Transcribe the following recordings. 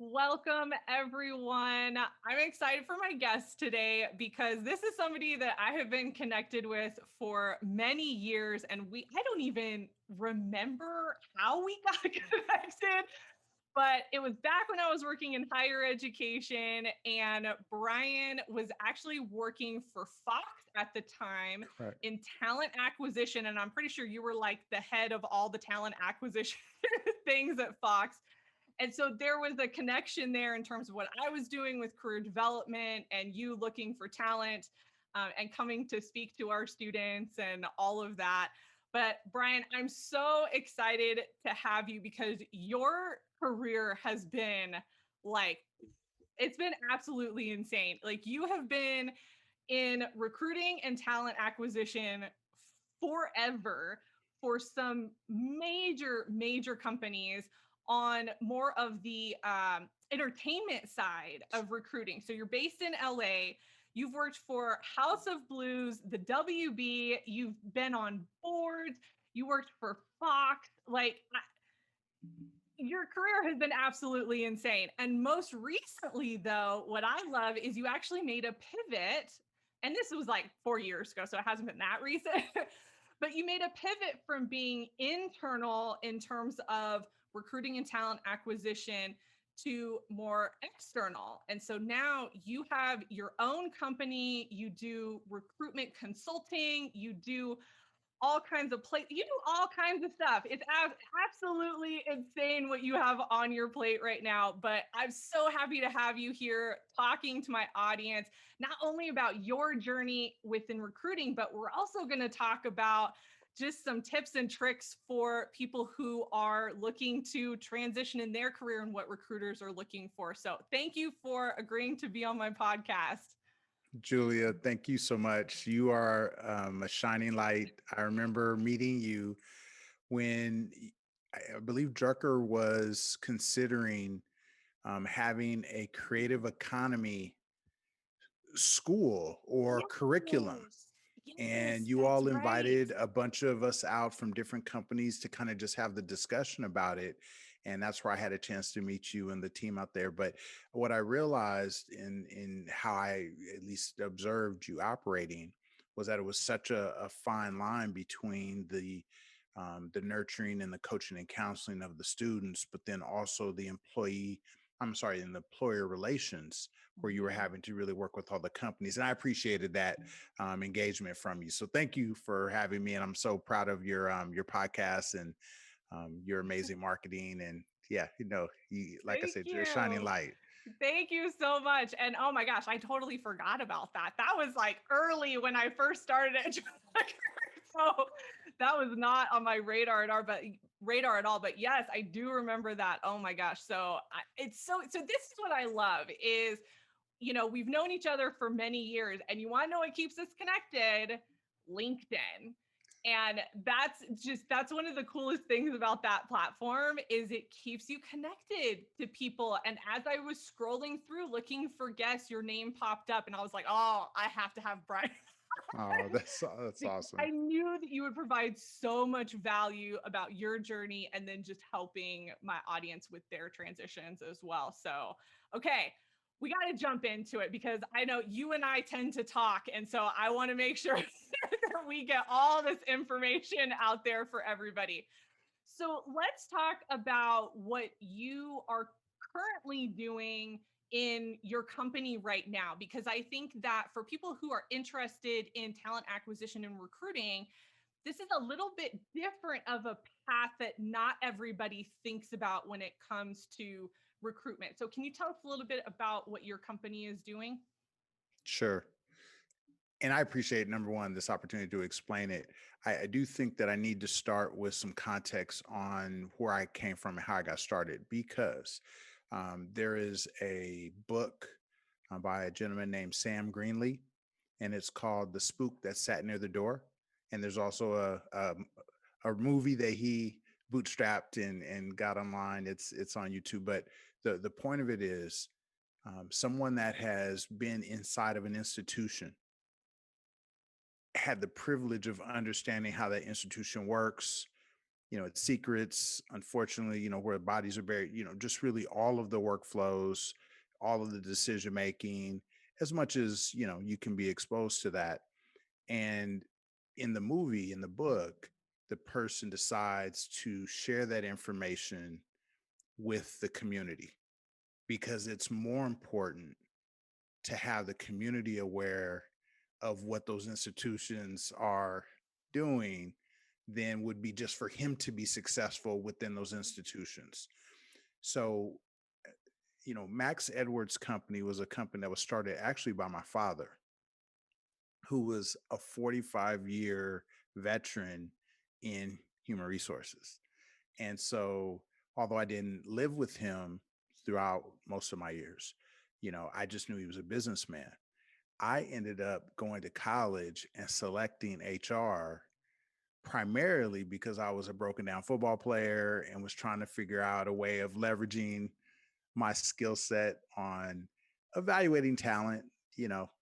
Welcome, everyone. I'm excited for my guest today because this is somebody that I have been connected with for many years, and I don't even remember how we got connected, but it was back when I was working in higher education, and Brian was actually working for Fox at the time Correct. in talent acquisition, and I'm pretty sure you were like the head of all the talent acquisition things at Fox. And so there was a connection there in terms of what I was doing with career development and you looking for talent and coming to speak to our students and all of that. But Brian, I'm so excited to have you because your career has been like, it's been absolutely insane. Like, you have been in recruiting and talent acquisition forever for some major companies on more of the entertainment side of recruiting. So you're based in LA. You've worked for House of Blues, the WB. You've been on boards. You worked for Fox. Your career has been absolutely insane. And most recently, though, what I love is you actually made a pivot. And this was like 4 years ago, so it hasn't been that recent. But you made a pivot from being internal in terms of recruiting and talent acquisition to more external. And so now you have your own company, you do recruitment consulting, you do all kinds of you do all kinds of stuff. It's absolutely insane what you have on your plate right now, but I'm so happy to have you here talking to my audience, not only about your journey within recruiting, but we're also going to talk about just some tips and tricks for people who are looking to transition in their career and what recruiters are looking for. So thank you for agreeing to be on my podcast. Julia, thank you so much. You are a shining light. I remember meeting you when I believe Drucker was considering having a creative economy school or curriculum. Yes. And Yes, you that's all right. invited a bunch of us out from different companies to kind of just have the discussion about it. And that's where I had a chance to meet you and the team out there. But what I realized in how I at least observed you operating was that it was such a fine line between the nurturing and the coaching and counseling of the students, but then also the in the employer relations, where you were Mhm. having to really work with all the companies. And I appreciated that engagement from you. So thank you for having me. And I'm so proud of your podcast and your amazing marketing. And yeah, like I Thank said, you're a shining you. light. Thank you so much. And oh my gosh, I totally forgot about that. That was like early when I first started at so that was not on my radar at all. But yes, I do remember that. Oh my gosh. It's so this is what I love is, we've known each other for many years, and you want to know what keeps us connected? LinkedIn. And that's one of the coolest things about that platform is it keeps you connected to people. And as I was scrolling through looking for guests, your name popped up and I was like, oh, I have to have Brian. Oh, that's awesome. I knew that you would provide so much value about your journey and then just helping my audience with their transitions as well. So, okay, we got to jump into it because I know you and I tend to talk. And so I want to make sure that we get all this information out there for everybody. So let's talk about what you are currently doing in your company right now, because I think that for people who are interested in talent acquisition and recruiting, this is a little bit different of a path that not everybody thinks about when it comes to recruitment. So can you tell us a little bit about what your company is doing? Sure. And I appreciate, number one, this opportunity to explain it. I do think that I need to start with some context on where I came from and how I got started, because there is a book by a gentleman named Sam Greenlee, and it's called "The Spook That Sat Near the Door." And there's also a movie that he bootstrapped and got online. It's on YouTube. But the point of it is, someone that has been inside of an institution had the privilege of understanding how that institution works, its secrets, unfortunately, where bodies are buried, just really all of the workflows, all of the decision making, as much as, you can be exposed to that. And in the movie, in the book, the person decides to share that information with the community because it's more important to have the community aware of what those institutions are doing than would be just for him to be successful within those institutions. So, Max Edwards Company was a company that was started actually by my father, who was a 45-year veteran in human resources. And so, although I didn't live with him throughout most of my years, I just knew he was a businessman. I ended up going to college and selecting HR primarily because I was a broken down football player and was trying to figure out a way of leveraging my skill set on evaluating talent,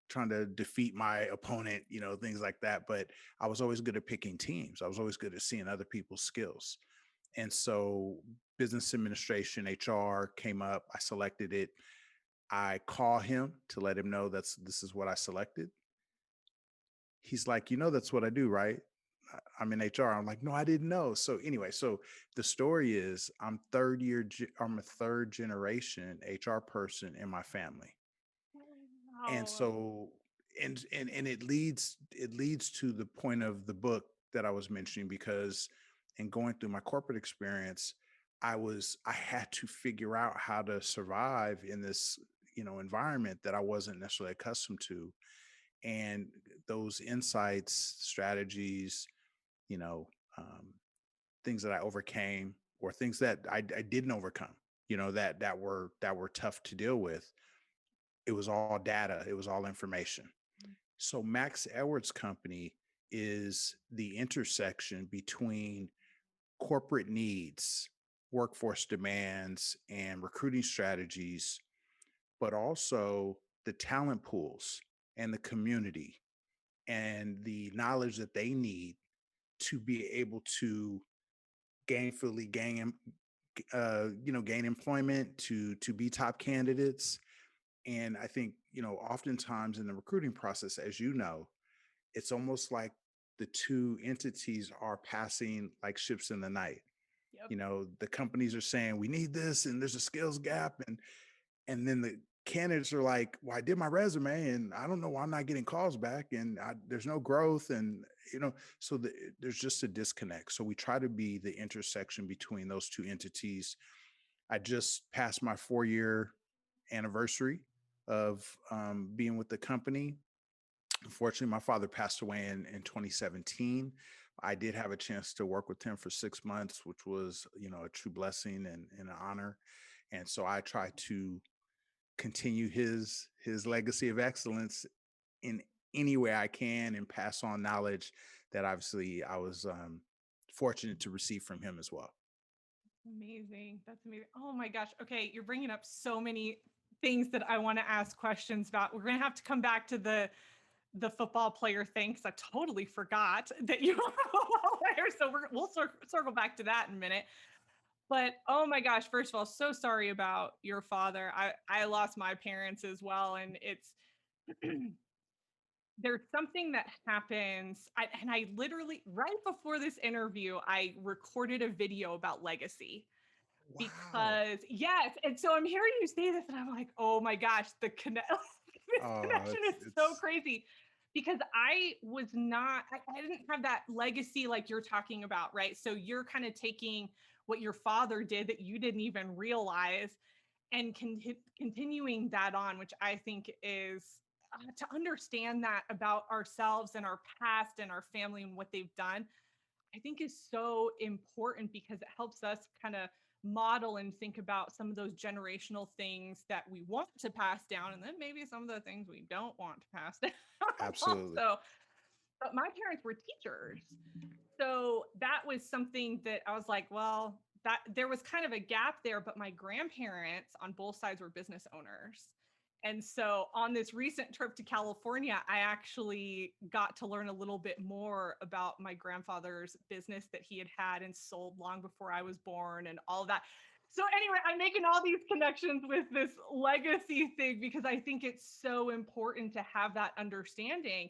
trying to defeat my opponent, things like that. But I was always good at picking teams. I was always good at seeing other people's skills. And so business administration, HR came up. I selected it. I call him to let him know this is what I selected. He's like, that's what I do, right? I'm in HR. I'm like, no, I didn't know. So anyway, so the story is I'm a third generation HR person in my family. And Wow. so and it leads to the point of the book that I was mentioning, because in going through my corporate experience, I had to figure out how to survive in this, environment that I wasn't necessarily accustomed to. And those insights, strategies, you know, um, things that I overcame or things that I didn't overcome, that were tough to deal with. It was all data. It was all information. So Max Edwards Company is the intersection between corporate needs, workforce demands, and recruiting strategies, but also the talent pools and the community and the knowledge that they need to be able to gainfully gain employment, to be top candidates. And I think, oftentimes in the recruiting process, as you know, it's almost like the two entities are passing like ships in the night. Yep. The companies are saying we need this and there's a skills gap, and then the candidates are like, well, I did my resume and I don't know why I'm not getting calls back, and there's no growth. And so there's just a disconnect. So we try to be the intersection between those two entities. I just passed my 4-year anniversary of being with the company. Unfortunately, my father passed away in 2017. I did have a chance to work with him for 6 months, which was, a true blessing and an honor. And so I try to continue his legacy of excellence in any way I can and pass on knowledge that obviously I was fortunate to receive from him as well. Amazing. That's amazing. Oh my gosh. Okay, you're bringing up so many things that I want to ask questions about. We're going to have to come back to the football player thing because I totally forgot that you were a football player. So we'll circle back to that in a minute. But oh my gosh, first of all, so sorry about your father. I lost my parents as well, and it's there's something that happens. And I literally right before this interview, I recorded a video about legacy Wow. because yes, and so I'm hearing you say this, and I'm like, oh my gosh, this Oh, connection it's is so it's crazy because I was not, I didn't have that legacy like you're talking about, right? So you're kind of taking what your father did that you didn't even realize and continuing that on, which I think is to understand that about ourselves and our past and our family and what they've done I think is so important because it helps us kind of model and think about some of those generational things that we want to pass down and then maybe some of the things we don't want to pass down absolutely. also. But my parents were teachers. So that was something that I was like, well, that there was kind of a gap there, but my grandparents on both sides were business owners. And so on this recent trip to California, I actually got to learn a little bit more about my grandfather's business that he had and sold long before I was born and all of that. So anyway, I'm making all these connections with this legacy thing because I think it's so important to have that understanding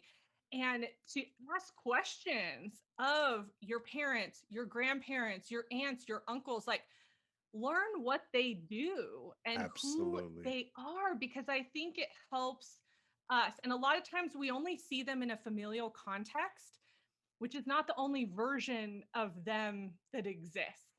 and to ask questions of your parents, your grandparents, your aunts, your uncles, like learn what they do and who Absolutely. they are, because I think it helps us. And a lot of times we only see them in a familial context, which is not the only version of them that exists.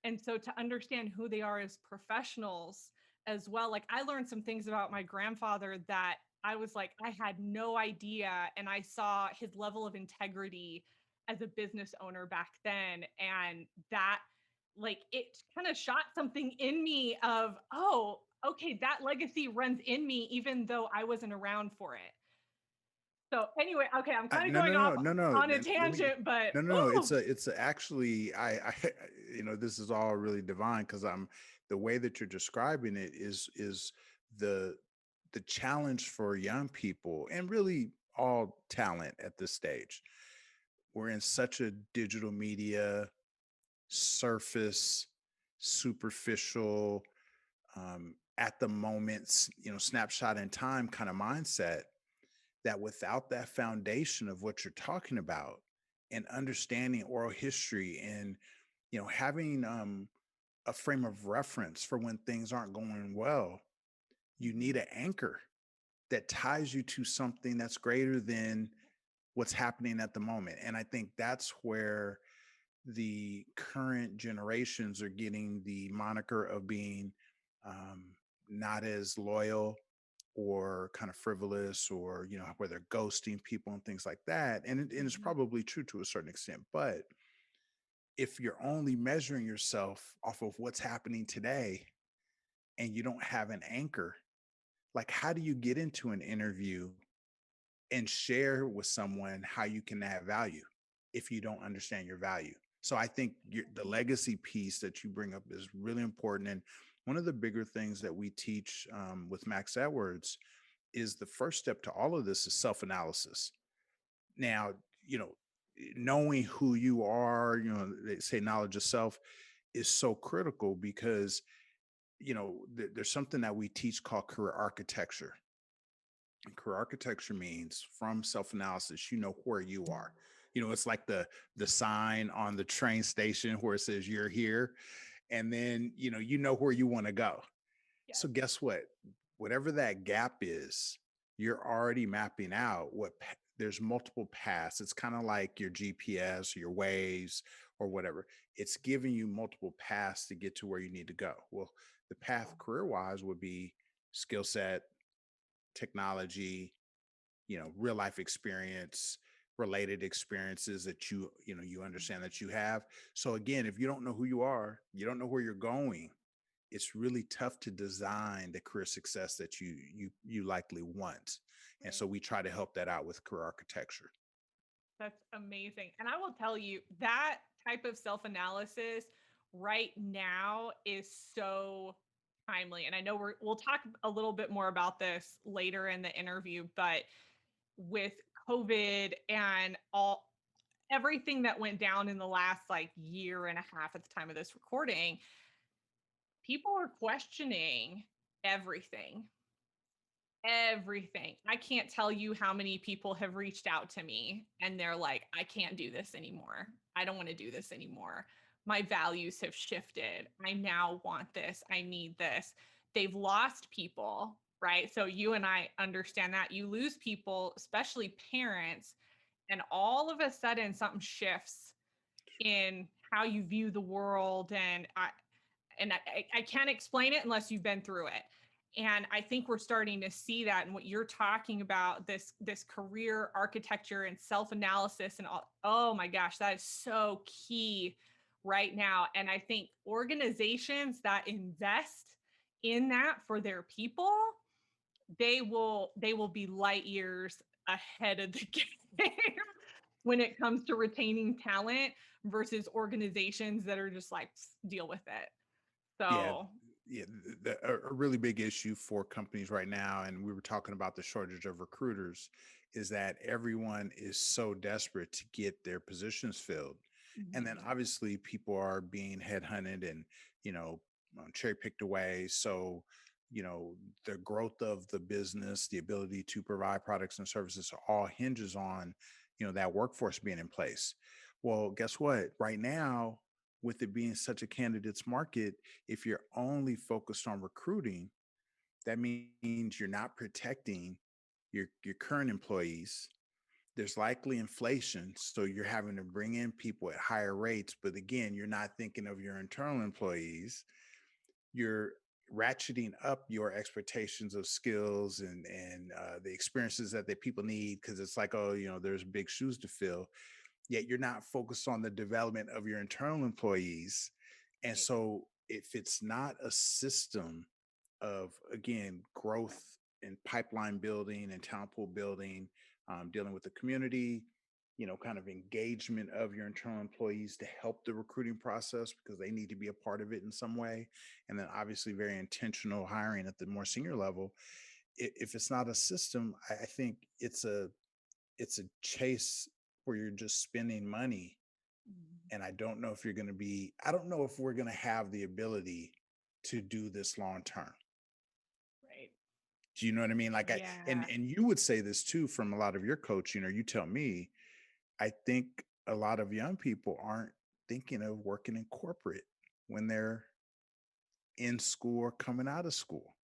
And so to understand who they are as professionals as well, like I learned some things about my grandfather that I was like, I had no idea. And I saw his level of integrity as a business owner back then. And that, like, it kind of shot something in me of, oh, okay, that legacy runs in me, even though I wasn't around for it. So anyway, okay, I'm kind of No, going no, off no, no, no. on a Let me. tangent, but No, no, no. oh, Actually, this is all really divine because the way that you're describing it is the the challenge for young people and really all talent at this stage. We're in such a digital media surface, superficial, at the moments, snapshot in time kind of mindset that without that foundation of what you're talking about and understanding oral history and having a frame of reference for when things aren't going well, you need an anchor that ties you to something that's greater than what's happening at the moment. And I think that's where the current generations are getting the moniker of being um, not as loyal or kind of frivolous, or where they're ghosting people and things like that. And it's mhm, probably true to a certain extent, but if you're only measuring yourself off of what's happening today and you don't have an anchor, like how do you get into an interview and share with someone how you can add value if you don't understand your value? So I think the right, legacy piece that you bring up is really important. And one of the bigger things that we teach with Max Edwards is the first step to all of this is self-analysis. Now, you know, knowing who you are, they say knowledge of self is so critical because, there's something that we teach called career architecture. And career architecture means from self-analysis, you know where you are. It's like the sign on the train station where it says you're here, and then you know where you want to go. yes, So guess what? Whatever that gap is, you're already mapping out there's multiple paths. It's kind of like your GPS, your waves, or whatever. It's giving you multiple paths to get to where you need to go. Well, the path career wise would be skill set, technology, real life experience, related experiences that you understand that you have. So again, if you don't know who you are, you don't know where you're going, it's really tough to design the career success that you likely want. And right. so we try to help that out with career architecture. That's amazing. And I will tell you that type of self analysis right now is so timely. And I know we'll talk a little bit more about this later in the interview, but with COVID and all everything that went down in the last like year and a half at the time of this recording, people are questioning everything. Everything. I can't tell you how many people have reached out to me and they're like, I can't do this anymore. I don't want to do this anymore. My values have shifted. I now want this. I need this. They've lost people, right? So you and I understand that you lose people, especially parents, and all of a sudden something shifts in how you view the world. And I can't explain it unless you've been through it. And I think we're starting to see that. And what you're talking about, this career architecture and self-analysis and all, oh my gosh, that is so key right now. And I think organizations that invest in that for their people, they will be light years ahead of the game when it comes to retaining talent versus organizations that are just like deal with it. Yeah, So yeah, a really big issue for companies right now, and we were talking about the shortage of recruiters, is that everyone is so desperate to get their positions filled. And then Mhm. obviously people are being headhunted and, you know, cherry picked away. So, you know, the growth of the business, the ability to provide products and services all hinges on, you know, that workforce being in place. Well, guess what? Right now, with it being such a candidates market, if you're only focused on recruiting, that means you're not protecting your current employees. There's likely inflation, so you're having to bring in people at higher rates, but again, you're not thinking of your internal employees. You're ratcheting up your expectations of skills and the experiences that the people need, because it's like, oh, you know, there's big shoes to fill, yet you're not focused on the development of your internal employees. And Right. so if it's not a system of, again, growth and pipeline building and talent pool building, dealing with the community, you know, kind of engagement of your internal employees to help the recruiting process because they need to be a part of it in some way. And then obviously very intentional hiring at the more senior level. If it's not a system, I think it's a chase where you're just spending money. Mhm. And I don't know if we're going to have the ability to do this long term. Right. Do you know what I mean? Like Yeah. and you would say this too from a lot of your coaching, or you tell me, I think a lot of young people aren't thinking of working in corporate when they're in school or coming out of school.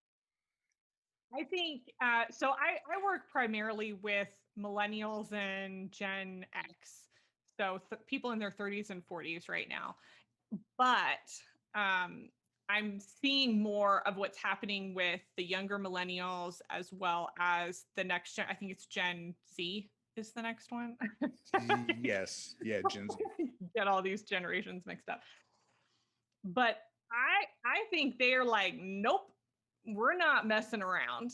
I think so. I work primarily with millennials and Gen X, so people in their 30s and 40s right now. But I'm seeing more of what's happening with the younger millennials as well as the next gen. I think it's Gen Z is the next one. Yes, yeah, Gen Z. Get all these generations mixed up. But I think they're like, nope, we're not messing around.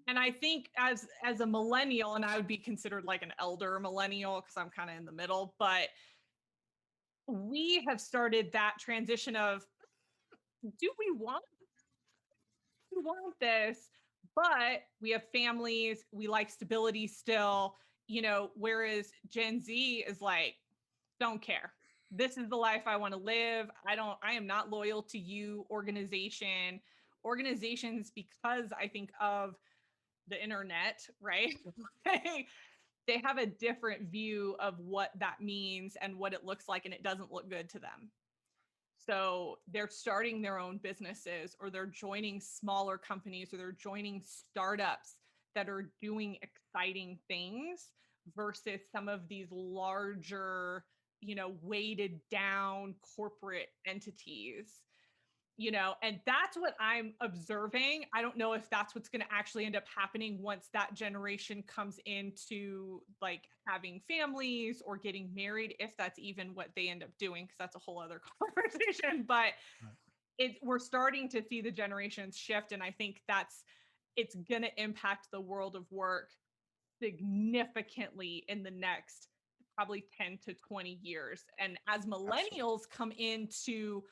And I think as a millennial, and I would be considered like an elder millennial because I'm kind of in the middle, but we have started that transition of, do we want this? But we have families, we like stability still, whereas Gen Z is like, don't care. This is the life I want to live. I am not loyal to you, organizations, because I think of the internet, right? they, they have a different view of what that means and what it looks like, and it doesn't look good to them. So they're starting their own businesses, or they're joining smaller companies, or they're joining startups that are doing exciting things versus some of these larger, weighted down corporate entities. And that's what I'm observing. I don't know if that's what's going to actually end up happening once that generation comes into like having families or getting married, if that's even what they end up doing, because that's a whole other conversation. But Right. we're starting to see the generations shift, and I think it's going to impact the world of work significantly in the next probably 10 to 20 years. And as Absolutely. millennials come into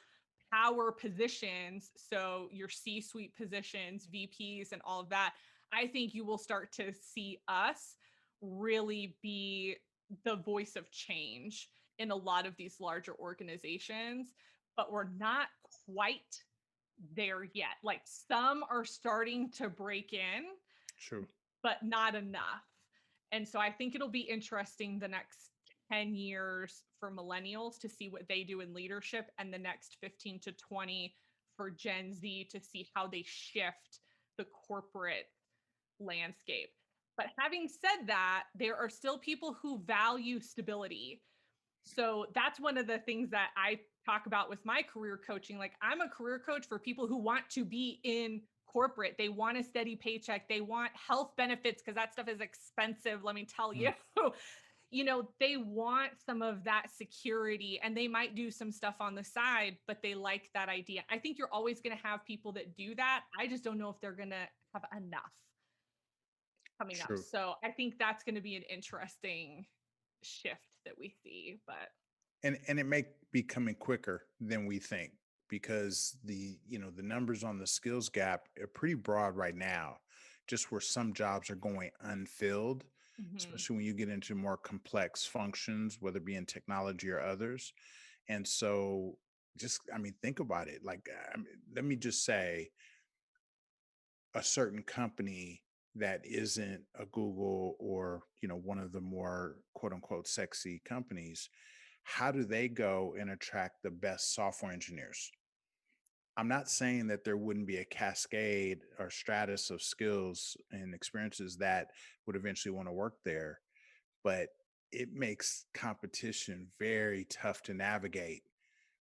power positions, so your C-suite positions, VPs, and all of that, I think you will start to see us really be the voice of change in a lot of these larger organizations, but we're not quite there yet. Like, some are starting to break in, True. but not enough. And so I think it'll be interesting the next 10 years for millennials to see what they do in leadership, and the next 15 to 20 for Gen Z to see how they shift the corporate landscape. But having said that, there are still people who value stability. So that's one of the things that I talk about with my career coaching. Like, I'm a career coach for people who want to be in corporate. They want a steady paycheck. They want health benefits because that stuff is expensive, let me tell you. Mm, They want some of that security, and they might do some stuff on the side, but they like that idea. I think you're always going to have people that do that. I just don't know if they're going to have enough coming up. true. So I think that's going to be an interesting shift that we see. But And it may be coming quicker than we think because the numbers on the skills gap are pretty broad right now, just where some jobs are going unfilled, Hmm. especially when you get into more complex functions, whether it be in technology or others. And so just, I mean, think about it. Like, let me just say, a certain company that isn't a Google or, one of the more quote unquote sexy companies, how do they go and attract the best software engineers? I'm not saying that there wouldn't be a cascade or stratus of skills and experiences that would eventually want to work there, but it makes competition very tough to navigate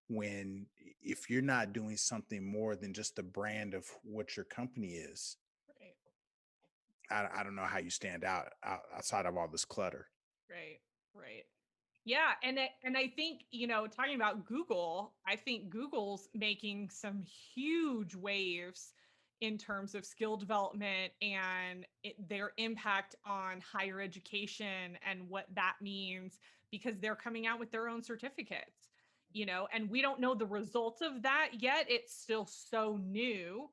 when, if you're not doing something more than just the brand of what your company is. Right. I don't know how you stand outside of all this clutter. Right. Right. Yeah, and I think, talking about Google, I think Google's making some huge waves in terms of skill development and their impact on higher education and what that means, because they're coming out with their own certificates, and we don't know the results of that yet. It's still so new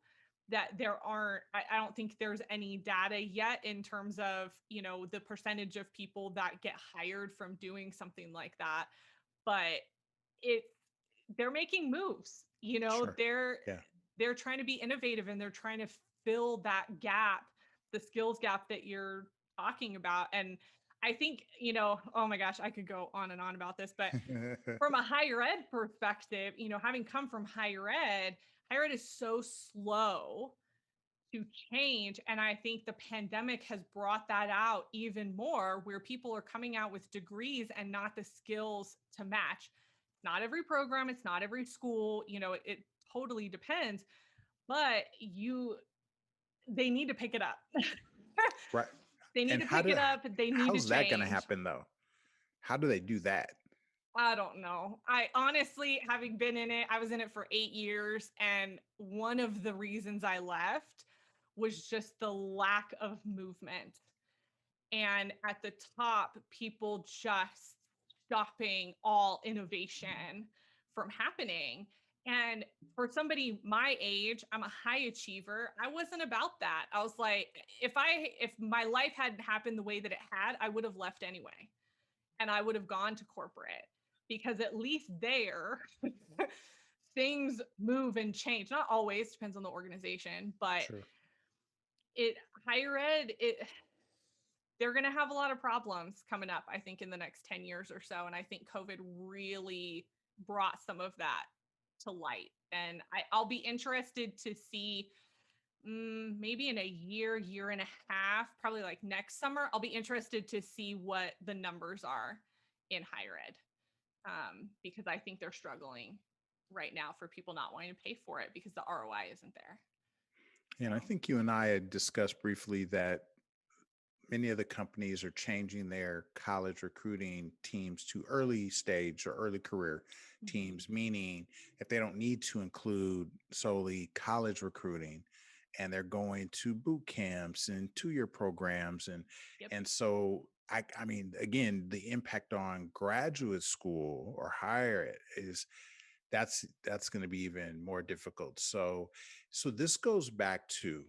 that I don't think there's any data yet in terms of, the percentage of people that get hired from doing something like that. But it they're making moves, Sure. Yeah. they're trying to be innovative, and they're trying to fill that gap, the skills gap that you're talking about. And I think, oh my gosh, I could go on and on about this, but from a higher ed perspective, having come from higher ed is so slow to change. And I think the pandemic has brought that out even more, where people are coming out with degrees and not the skills to match. Not every program, it's not every school, it totally depends, but they need to pick it up. Right. They need And to pick it up. They need to how's that going to change. happen though? How do they do that? I don't know. I honestly, having been in it, I was in it for 8 years. And one of the reasons I left was just the lack of movement. And at the top, people just stopping all innovation from happening. And for somebody my age, I'm a high achiever. I wasn't about that. I was like, if my life hadn't happened the way that it had, I would have left anyway. And I would have gone to corporate, because at least there things move and change. Not always, depends on the organization, but Sure. it higher ed, they're going to have a lot of problems coming up, I think, in the next 10 years or so. And I think COVID really brought some of that to light. And I'll be interested to see, maybe in a year and a half, probably like next summer, I'll be interested to see what the numbers are in higher ed, because I think they're struggling right now for people not wanting to pay for it because the ROI isn't there. And I So, think you and I had discussed briefly that many of the companies are changing their college recruiting teams to early stage or early career mhm. teams, meaning if they don't need to include solely college recruiting, and they're going to boot camps and 2-year programs. and Yep. and so I mean, again, the impact on graduate school or higher ed is, that's going to be even more difficult. So this goes back to,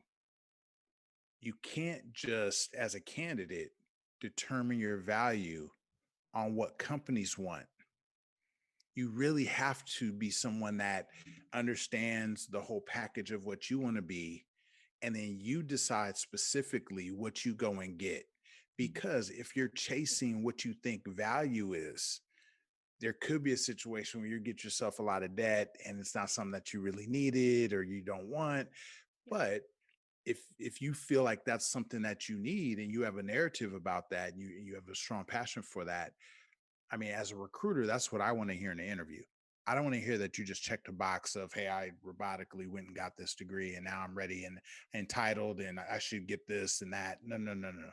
you can't just, as a candidate, determine your value on what companies want. You really have to be someone that understands the whole package of what you want to be, and then you decide specifically what you go and get. Because if you're chasing what you think value is, there could be a situation where you get yourself a lot of debt and it's not something that you really needed or you don't want. Yep. But if you feel like that's something that you need and you have a narrative about that, and you have a strong passion for that, I mean, as a recruiter, that's what I want to hear in the interview. I don't want to hear that you just checked a box of, hey, I robotically went and got this degree and now I'm ready and entitled and I should get this and that. No, no, no, no.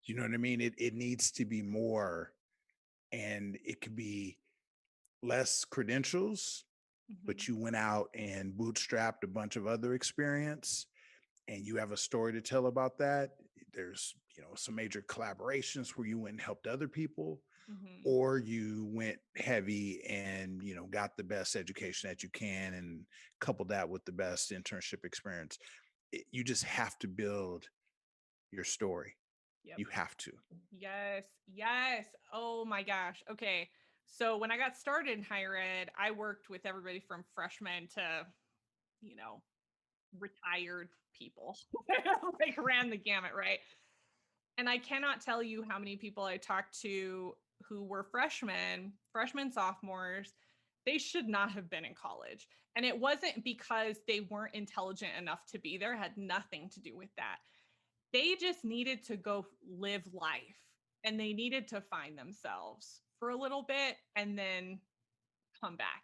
You know what I mean? It needs to be more, and it could be less credentials, but Mhm. you went out and bootstrapped a bunch of other experience and you have a story to tell about that. There's, some major collaborations where you went and helped other people. Mhm. or you went heavy and, got the best education that you can and coupled that with the best internship experience. You just have to build your story. Yep. You have to. Yes. Yes. Oh my gosh. Okay. So when I got started in higher ed, I worked with everybody from freshmen to, you know, retired people. Like ran the gamut, right? And I cannot tell you how many people I talked to who were freshmen, sophomores. They should not have been in college. And it wasn't because they weren't intelligent enough to be there, it had nothing to do with that. They just needed to go live life and they needed to find themselves for a little bit and then come back.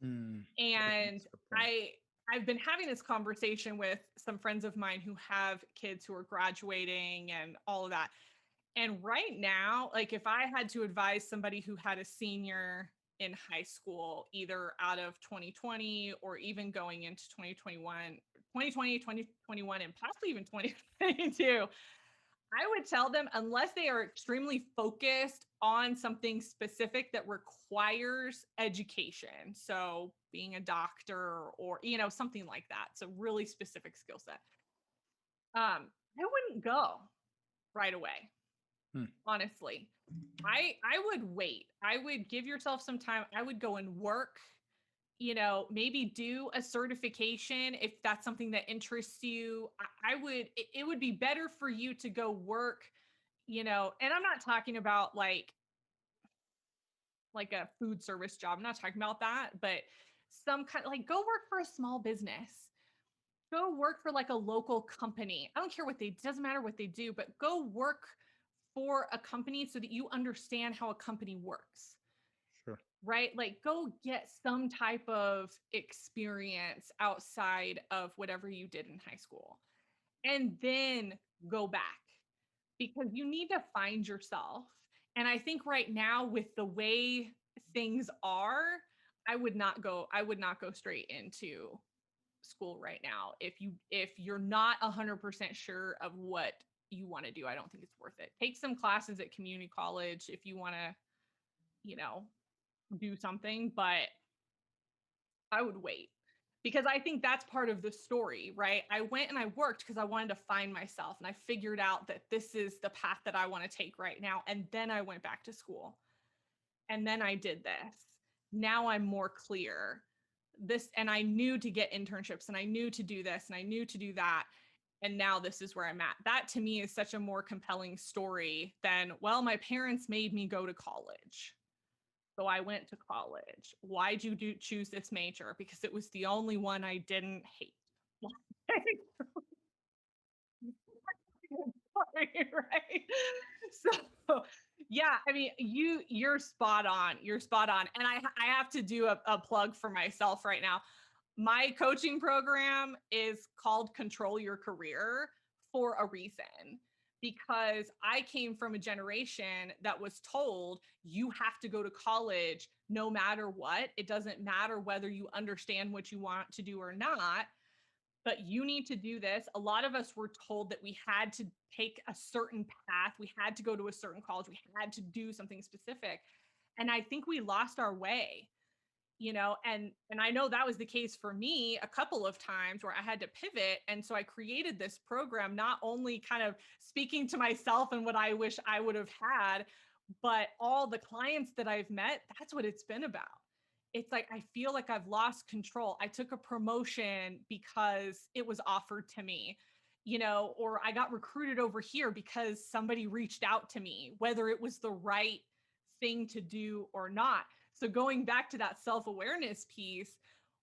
Mm, And that's a good point. I I've been having this conversation with some friends of mine who have kids who are graduating and all of that. And right now, like if I had to advise somebody who had a senior in high school, either out of 2020 or even going into 2021, 2020, 2021, and possibly even 2022, I would tell them unless they are extremely focused on something specific that requires education. So being a doctor or, something like that. It's a really specific skill set. I wouldn't go right away, Hmm, honestly. I would wait. I would give yourself some time. I would go and work, maybe do a certification if that's something that interests you. I would it would be better for you to go work, and I'm not talking about like a food service job. I'm not talking about that, but some kind of like go work for a small business. Go work for like a local company. I don't care what they it doesn't matter what they do, but go work for a company so that you understand how a company works, sure. right? Like go get some type of experience outside of whatever you did in high school and then go back because you need to find yourself. And I think right now with the way things are, I would not go straight into school right now if you're not 100% sure of what you want to do. I don't think it's worth it. Take some classes at community college if you want to, you know, do something, but I would wait because I think that's part of the story, right? I went and I worked because I wanted to find myself and I figured out that this is the path that I want to take right now. And then I went back to school and then I did this. Now I'm more clear. This, and I knew to get internships and I knew to do this and I knew to do that. And now this is where I'm at. That to me is such a more compelling story than, well, my parents made me go to college. So I went to college. Why'd you choose this major? Because it was the only one I didn't hate. Right? So yeah, I mean, you're spot on. You're spot on. And I have to do a plug for myself right now. My coaching program is called Control Your Career for a reason because I came from a generation that was told you have to go to college no matter what. It doesn't matter whether you understand what you want to do or not, but you need to do this. A lot of us were told that we had to take a certain path, we had to go to a certain college, we had to do something specific. And I think we lost our way, and I know that was the case for me a couple of times where I had to pivot. And so I created this program, not only kind of speaking to myself and what I wish I would have had, but all the clients that I've met, that's what it's been about. It's like I feel like I've lost control. I took a promotion because it was offered to me, or I got recruited over here because somebody reached out to me, whether it was the right thing to do or not. So going back to that self-awareness piece,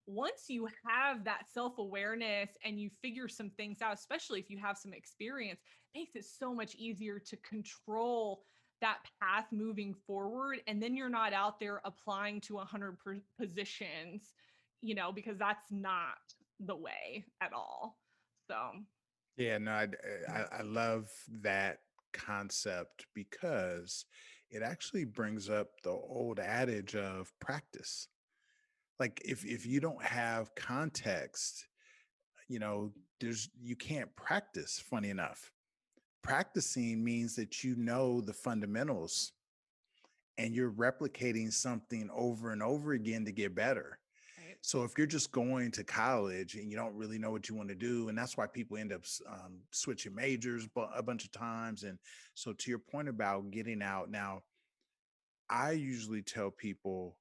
once you have that self-awareness and you figure some things out, especially if you have some experience, it makes it so much easier to control that path moving forward. And then you're not out there applying to 100 positions, because that's not the way at all. So, Yeah, no, I love that concept because it actually brings up the old adage of practice. Like if you don't have context, you know, you can't practice, funny enough. Practicing means that you know the fundamentals and you're replicating something over and over again to get better. Right. So if you're just going to college and you don't really know what you want to do, and that's why people end up switching majors a bunch of times. And so to your point about getting out now, I usually tell people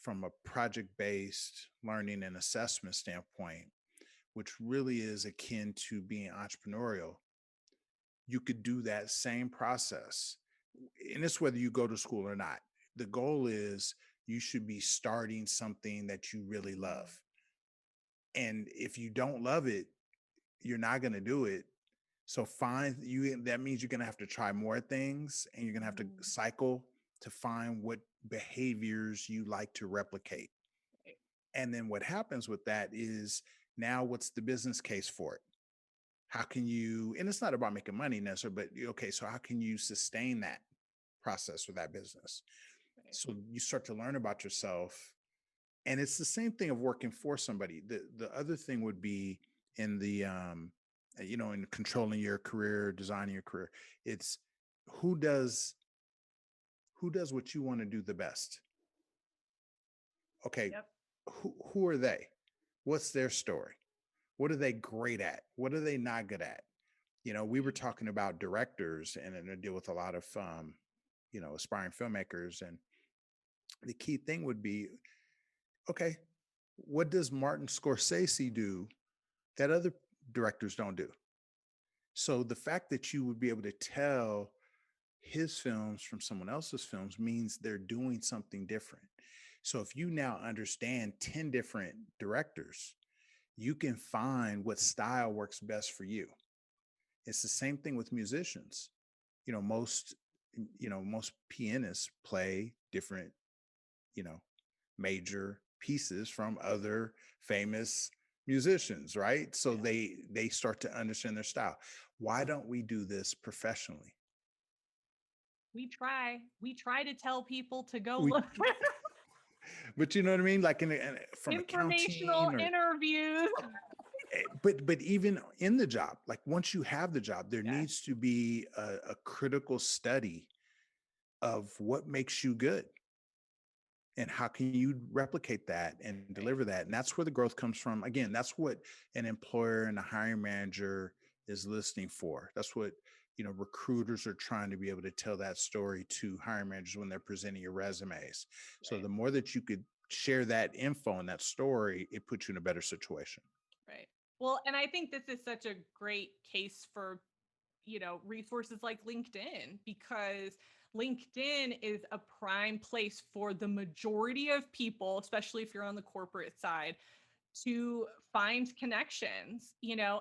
from a project based learning and assessment standpoint, which really is akin to being entrepreneurial, you could do that same process. And it's whether you go to school or not. The goal is you should be starting something that you really Mm, love. And if you don't love it, you're not going to do it. So find you that means you're going to have to try more things and you're going to have to mm, cycle to find what behaviors you like to replicate. right. And then what happens with that is now what's the business case for it? How can you, and it's not about making money necessarily, but okay, so how can you sustain that process with that business? Right. So you start to learn about yourself. And it's the same thing of working for somebody. The other thing would be in the in controlling your career, designing your career. It's who does who does what you want to do the best. Okay, Yep. who are they? What's their story? What are they great at? What are they not good at? We were talking about directors and I deal with a lot of aspiring filmmakers. And the key thing would be, okay, what does Martin Scorsese do that other directors don't do? So the fact that you would be able to tell his films from someone else's films means they're doing something different. So if you now understand 10 different directors, you can find what style works best for you. It's the same thing with musicians. You know, most most pianists play different, you know, major pieces from other famous musicians, right? So Yeah. they start to understand their style. Why don't we do this professionally? We try to tell people to go We look. but you know what I mean, like from Informational accounting or interviews. but even in the job, like once you have the job, there Yeah. needs to be a critical study of what makes you good and how can you replicate that and Right. deliver that. And that's where the growth comes from. Again, that's what an employer and a hiring manager is listening for. That's what recruiters are trying to be able to tell that story to hiring managers when they're presenting your resumes. So Right. the more that you could share that info and that story, it puts you in a better situation. Right. Well, and I think this is such a great case for, resources like LinkedIn, because LinkedIn is a prime place for the majority of people, especially if you're on the corporate side, to find connections,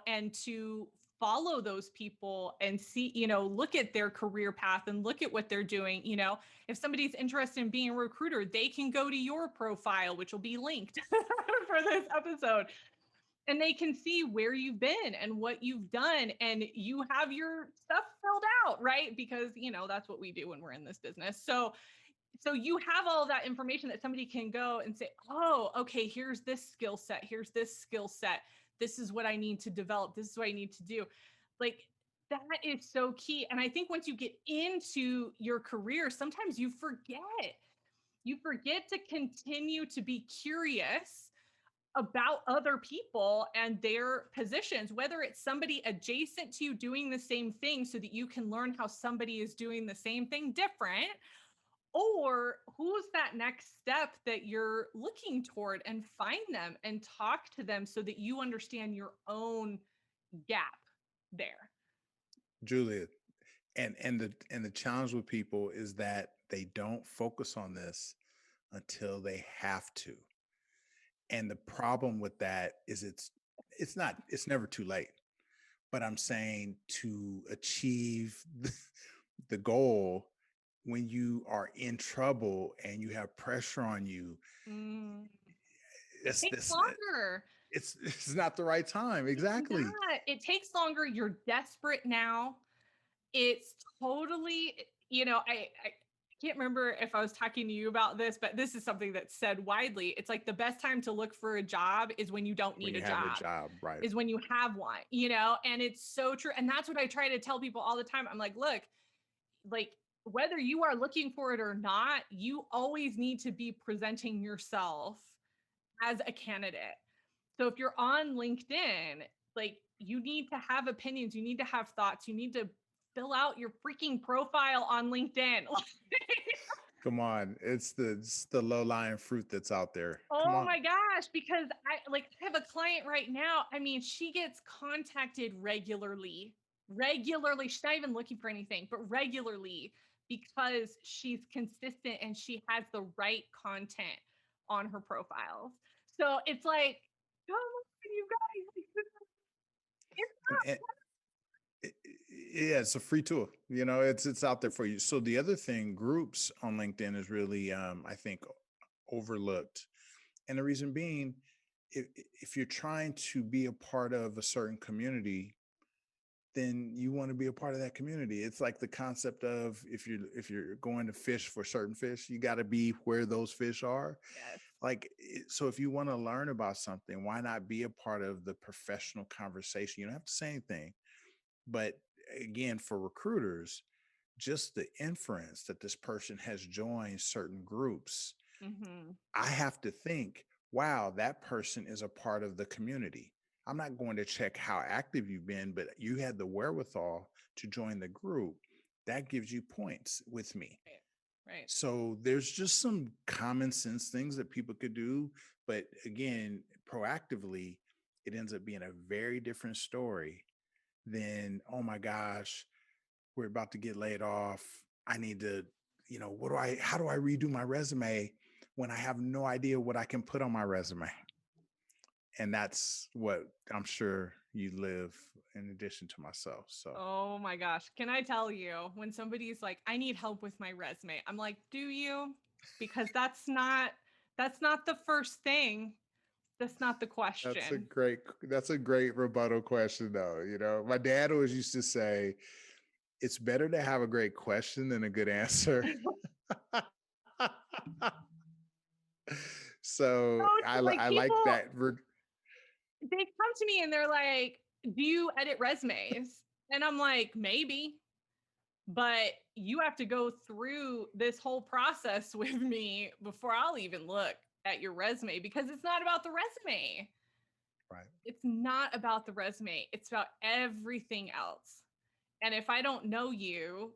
and to follow those people and see, look at their career path and look at what they're doing. If somebody's interested in being a recruiter, they can go to your profile, which will be linked for this episode, and they can see where you've been and what you've done, and you have your stuff filled out, right? Because that's what we do when we're in this business. So you have all that information that somebody can go and say, oh, okay, here's this skill set, here's this skill set, this is what I need to develop, this is what I need to do. Like, that is so key. And I think once you get into your career, sometimes you forget to continue to be curious about other people and their positions, whether it's somebody adjacent to you doing the same thing so that you can learn how somebody is doing the same thing different, or who's that next step that you're looking toward, and find them and talk to them so that you understand your own gap there. Julia, and the challenge with people is that they don't focus on this until they have to. And the problem with that is it's never too late. But I'm saying to achieve the goal when you are in trouble and you have pressure on you, Mm, it it's takes this longer. it's not the right time. It's Exactly. not. It takes longer. You're desperate now. It's totally, I can't remember if I was talking to you about this, but this is something that's said widely. It's like the best time to look for a job is when you don't When need you a have the job, job, right. is when you have one, and it's so true. And that's what I try to tell people all the time. I'm like, look, like, whether you are looking for it or not, you always need to be presenting yourself as a candidate. So if you're on LinkedIn, like you need to have opinions, you need to have thoughts, you need to fill out your freaking profile on LinkedIn. Come on, it's the low-lying fruit that's out there. Come Oh on. my gosh, because I have a client right now. I mean, she gets contacted regularly. Regularly. She's not even looking for anything, but regularly because she's consistent and she has the right content on her profiles. So it's like, come on, you guys. It's And yeah, it's a free tool. It's out there for you. So the other thing, groups on LinkedIn is really, I think, overlooked. And the reason being, if you're trying to be a part of a certain community, then you want to be a part of that community. It's like the concept of if you're going to fish for certain fish, you got to be where those fish are. yes. Like, so if you want to learn about something, why not be a part of the professional conversation? You don't have to say anything. But again, for recruiters, just the inference that this person has joined certain groups, Hmm. I have to think, wow, that person is a part of the community. I'm not going to check how active you've been, but you had the wherewithal to join the group. That gives you points with me. Right. Right. So there's just some common sense things that people could do. But again, proactively, it ends up being a very different story than, oh my gosh, we're about to get laid off. I need to, how do I redo my resume when I have no idea what I can put on my resume? And that's what I'm sure you live in addition to myself. So Oh my gosh. Can I tell you when somebody's like, I need help with my resume? I'm like, do you? Because that's not the first thing. That's not the question. that's a great rebuttal question though. My dad always used to say, it's better to have a great question than a good answer. So Oh, I, it's like I like people, that. they come to me and they're like, do you edit resumes? And I'm like, maybe, but you have to go through this whole process with me before I'll even look at your resume because it's not about the resume. Right. It's not about the resume. It's about everything else. And if I don't know you,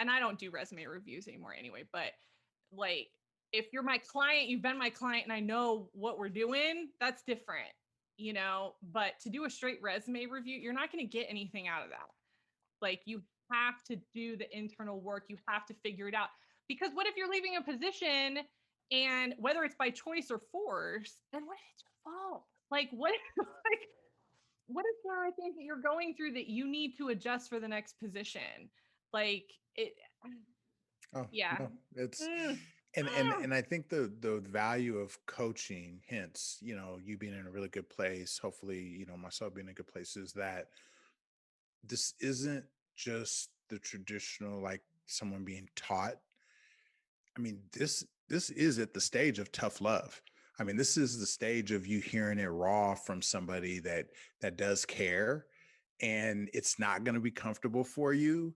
and I don't do resume reviews anymore anyway, but like if you're my client, you've been my client and I know what we're doing, that's different. But to do a straight resume review, you're not going to get anything out of that. Like you have to do the internal work, you have to figure it out. Because what if you're leaving a position and whether it's by choice or force, then what if it's your fault? Like what like what is there I think that you're going through that you need to adjust for the next position? Like it Oh yeah. no, it's Mm, and I think the value of coaching, hence, you being in a really good place, hopefully, myself being in a good place, is that this isn't just the traditional like someone being taught. I mean, this is at the stage of tough love. I mean, this is the stage of you hearing it raw from somebody that does care, and it's not going to be comfortable for you,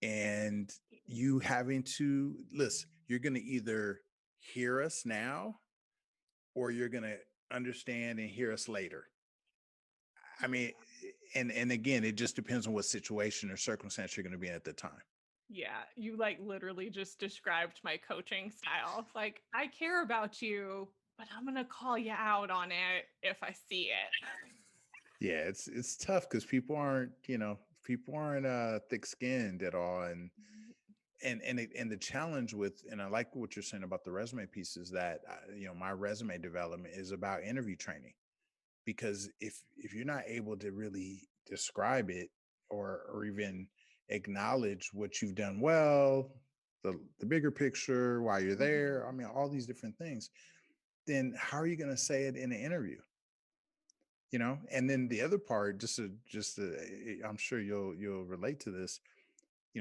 and you having to listen. You're going to either hear us now or you're going to understand and hear us later. I mean, and again, it just depends on what situation or circumstance you're going to be in at the time. yeah, you like literally just described my coaching style. Like I care about you, but I'm going to call you out on it if I see it. Yeah, it's tough because people aren't thick skinned at all, and the challenge with, and I like what you're saying about the resume piece, is that my resume development is about interview training, because if you're not able to really describe it, or even acknowledge what you've done well, the bigger picture, why you're there, I Mhm. mean, all these different things, then how are you going to say it in an interview? And then the other part, I'm sure you'll relate to this.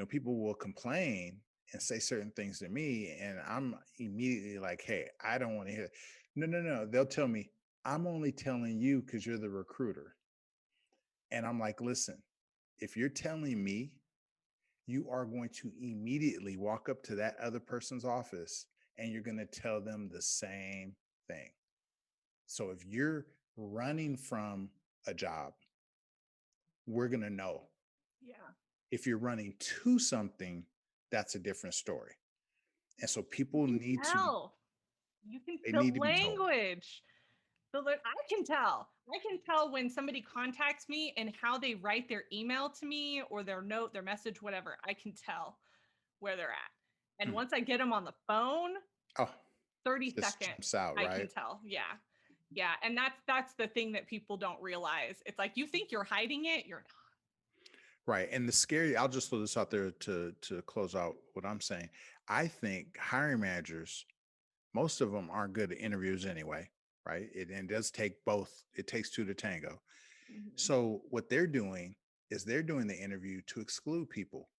People will complain and say certain things to me, and I'm immediately like, hey, I don't want to hear. No, no, no. They'll tell me, I'm only telling you because you're the recruiter. And I'm like, listen, if you're telling me you are going to immediately walk up to that other person's office and you're going to tell them the same thing. So if you're running from a job, we're going to know. Yeah. If you're running to something, that's a different story. And so You people can need to be, tell. You can, they the need to be told. language. I can tell. I can tell when somebody contacts me and how they write their email to me or their note, their message, whatever. I can tell where they're at. And Hmm. once I get them on the phone, Oh, 30 it just seconds, jumps out, I can right? tell. Yeah. Yeah. And that's the thing that people don't realize. It's like you think you're hiding it, you're not. Right. And the scary, I'll just throw this out there to close out what I'm saying. I think hiring managers, most of them aren't good at interviews anyway, right? And it does take both. It takes two to tango. Mhm. So what they're doing is they're doing the interview to exclude people.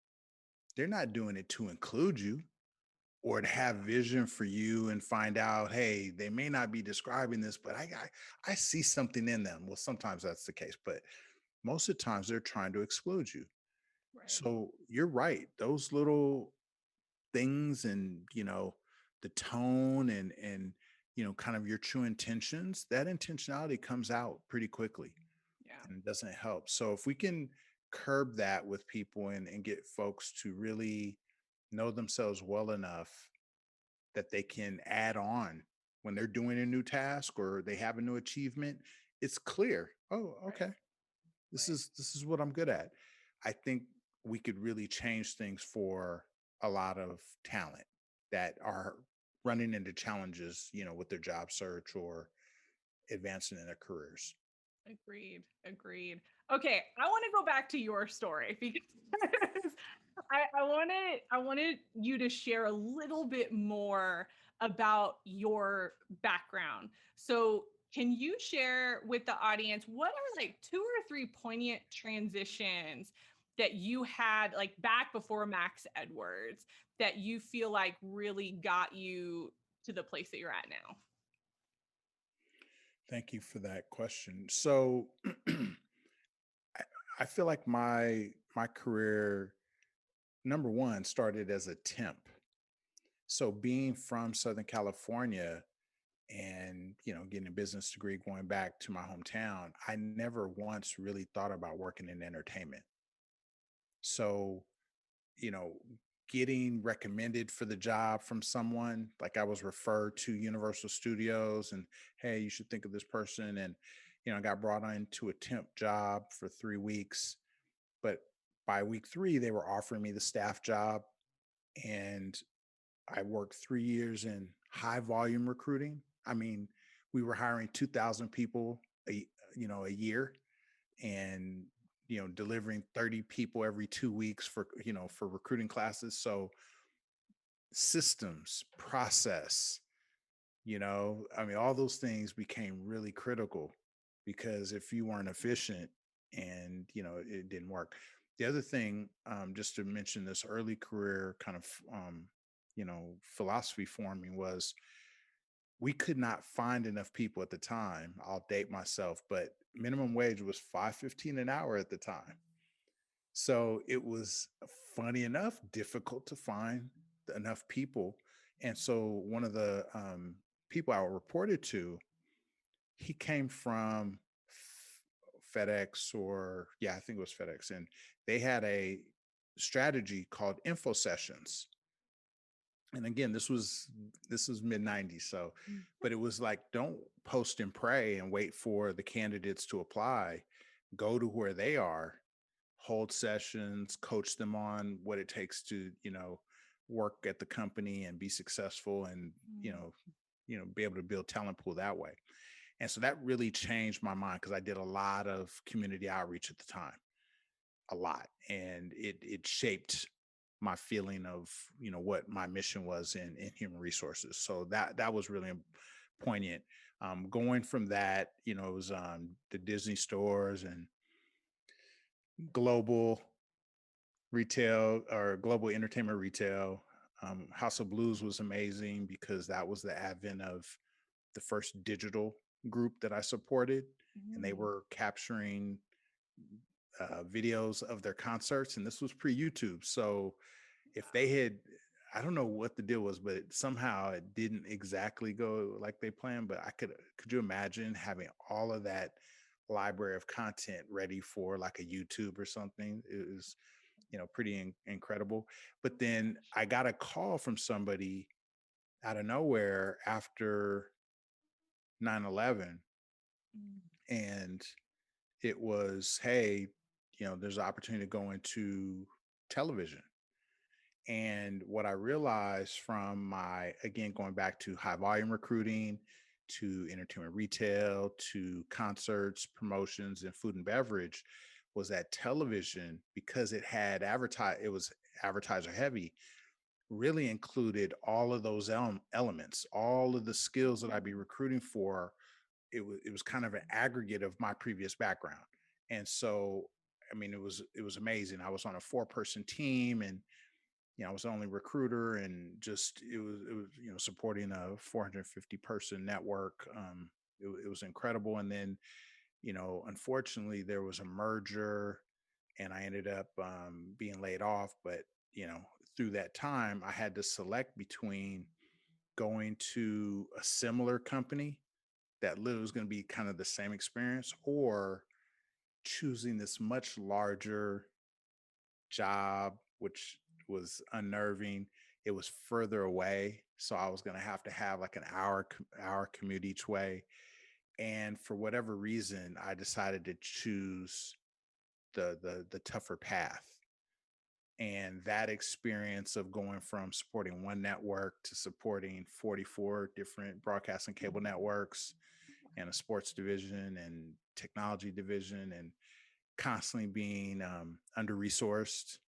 They're not doing it to include you or to have vision for you and find out, hey, they may not be describing this, but I see something in them. Well, sometimes that's the case, but most of the times they're trying to exclude you. Right. So you're right. Those little things and, the tone and kind of your true intentions, that intentionality comes out pretty quickly Yeah. and it doesn't help. So if we can curb that with people and get folks to really know themselves well enough that they can add on when they're doing a new task or they have a new achievement, it's clear. Oh, Right. okay. This Right. is this is what I'm good at. I think we could really change things for a lot of talent that are running into challenges, with their job search or advancing in their careers. Agreed. Agreed. Okay, I want to go back to your story because I wanted you to share a little bit more about your background. So, can you share with the audience what are like two or three poignant transitions that you had like back before Max Edwards that you feel like really got you to the place that you're at now? Thank you for that question. So I, I feel like my career, number one, started as a temp. So being from Southern California and getting a business degree going back to my hometown, I never once really thought about working in entertainment. So, you know, getting recommended for the job from someone, like I was referred to Universal Studios and hey, you should think of this person. And, I got brought into a temp job for 3 weeks. But by week three, they were offering me the staff job. And I worked 3 years in high volume recruiting. I mean, we were hiring 2,000 people a year and delivering 30 people every 2 weeks for recruiting classes. So systems, process, I mean, all those things became really critical because if you weren't efficient and it didn't work. The other thing, just to mention this early career kind of philosophy forming, was we could not find enough people at the time. I'll date myself, but minimum wage was 5.15 an hour at the time. So it was, funny enough, difficult to find enough people. And so one of the people I reported to, he came from FedEx, or yeah, I think it was FedEx, and they had a strategy called info sessions. And again, this was mid 90s. So, Mm. but it was like, don't post and pray and wait for the candidates to apply. Go to where they are, hold sessions, coach them on what it takes to, work at the company and be successful and, Mm. be able to build talent pool that way. And so that really changed my mind because I did a lot of community outreach at the time, a lot. And it shaped my feeling of, what my mission was in human resources. So that was really poignant. Going from that, it was the Disney stores and global retail or global entertainment retail. House of Blues was amazing because that was the advent of the first digital group that I supported, and they Mm. were capturing videos of their concerts, and this was pre-YouTube. So if they had, I don't know what the deal was, but somehow it didn't exactly go like they planned. But could you imagine having all of that library of content ready for like a YouTube or something? It was, pretty incredible. But then I got a call from somebody out of nowhere after 9/11, Mm. and it was, hey, there's an opportunity to go into television. And what I realized from my, again, going back to high volume recruiting, to entertainment retail, to concerts, promotions, and food and beverage, was that television, because it was advertiser heavy, really included all of those elements, all of the skills that I'd be recruiting for. It was kind of an aggregate of my previous background. And so, I mean, it was amazing. I was on a 4-person team, and I was the only recruiter, and just it was supporting a 450 person network. It was incredible. And then, unfortunately, there was a merger, and I ended up being laid off. But through that time, I had to select between going to a similar company that literally was going to be kind of the same experience, or choosing this much larger job, which was unnerving. It was further away, so I was going to have like an hour commute each way. And for whatever reason, I decided to choose the tougher path. And that experience of going from supporting one network to supporting 44 different broadcast and cable networks, and a sports division and technology division, and constantly being under resourced,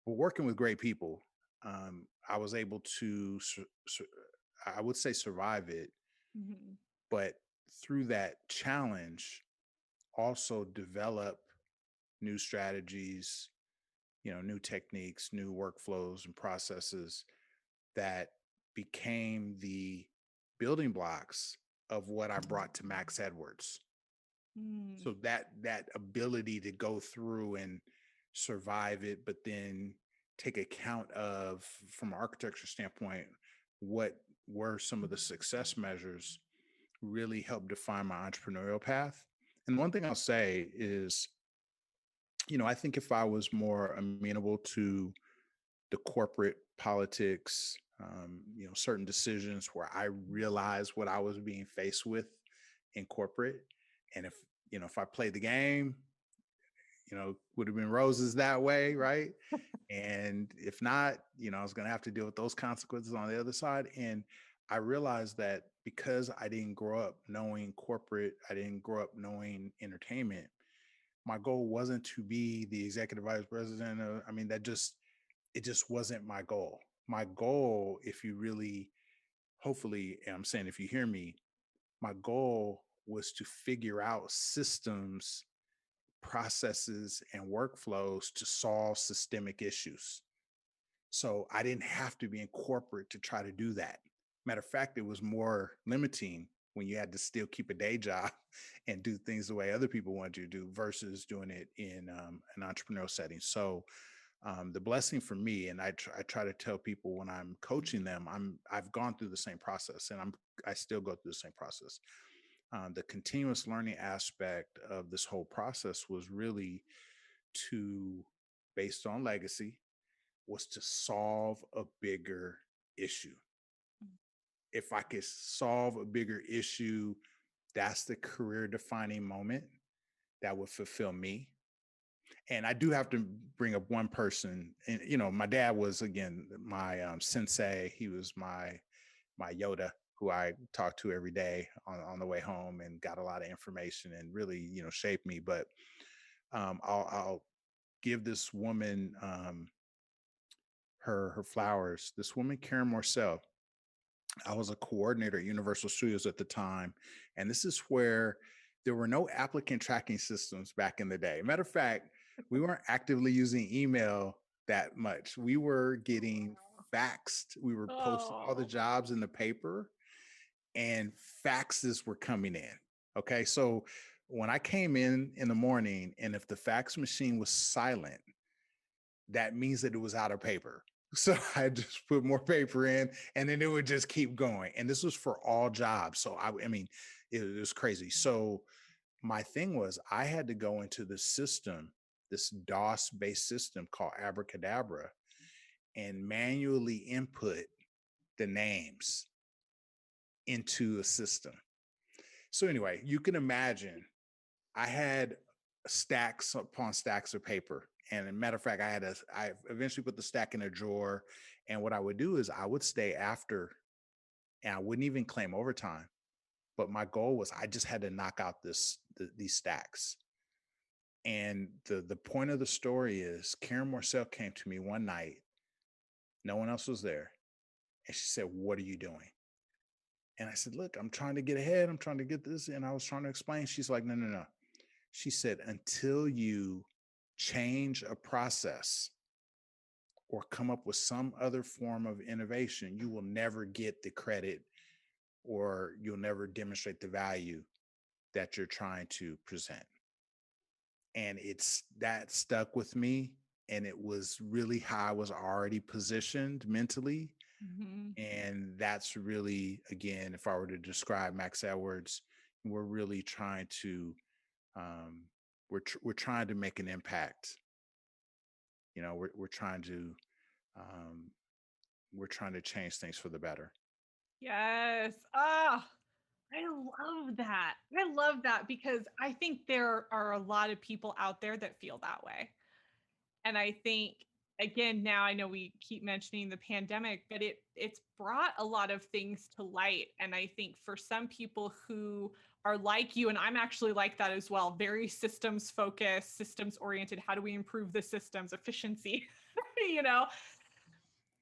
but working with great people, I was able to, I would say, survive it. Mhm. But through that challenge, also develop new strategies, new techniques, new workflows and processes that became the building blocks of what I brought to Max Edwards. Mm. So that ability to go through and survive it, but then take account of, from an architecture standpoint, what were some of the success measures, really helped define my entrepreneurial path. And one thing I'll say is, I think if I was more amenable to the corporate politics, certain decisions where I realized what I was being faced with in corporate, and if I played the game, would have been roses that way, right? And if not, I was going to have to deal with those consequences on the other side. And I realized that because I didn't grow up knowing corporate, I didn't grow up knowing entertainment, my goal wasn't to be the executive vice president. I mean, it just wasn't my goal. My goal, if you really, hopefully, and I'm saying if you hear me, my goal was to figure out systems, processes, and workflows to solve systemic issues. So I didn't have to be in corporate to try to do that. Matter of fact, it was more limiting when you had to still keep a day job and do things the way other people wanted you to do versus doing it in an entrepreneurial setting. So the blessing for me, and I try to tell people when I'm coaching them, I've gone through the same process, and I still go through the same process. The continuous learning aspect of this whole process was really to, based on legacy, was to solve a bigger issue. If I could solve a bigger issue, that's the career defining moment that would fulfill me. And I do have to bring up one person. And my dad was, again, my sensei. He was my Yoda, who I talked to every day on the way home, and got a lot of information and really shaped me. But I'll give this woman her flowers. This woman, Karen Morcell. I was a coordinator at Universal Studios at the time, and this is where there were no applicant tracking systems back in the day. Matter of fact, we weren't actively using email that much. We were getting faxed. We were posting all the Oh. jobs in the paper, and faxes were coming in. Okay, so when I came in the morning, and if the fax machine was silent, that means that it was out of paper. So I just put more paper in, and then it would just keep going. And this was for all jobs. So I mean, it was crazy. So my thing was I had to go into the system, this DOS based system called Abracadabra, and manually input the names into a system. So anyway, you can imagine I had stacks upon stacks of paper. And a matter of fact, I eventually put the stack in a drawer. And what I would do is I would stay after, and I wouldn't even claim overtime. But my goal was I just had to knock out these stacks. And the point of the story is Karen Morcell came to me one night. No one else was there. And she said, "What are you doing?" And I said, "Look, I'm trying to get ahead. I'm trying to get this." And I was trying to explain. She's like, "No, no, no." She said, "Until you change a process or come up with some other form of innovation, you will never get the credit, or you'll never demonstrate the value that you're trying to present." And it's that stuck with me. And it was really how I was already positioned mentally. Mhm. And that's really, again, if I were to describe Max Edwards, we're really trying to, um, we're trying to make an impact. We're trying to, um, we're trying to change things for the better. Yes. Ah, I love that. I love that because I think there are a lot of people out there that feel that way. And I think again, now I know we keep mentioning the pandemic, but it's brought a lot of things to light. And I think for some people who are like you, and I'm actually like that as well, very systems focused, systems oriented. How do we improve the systems efficiency? you know,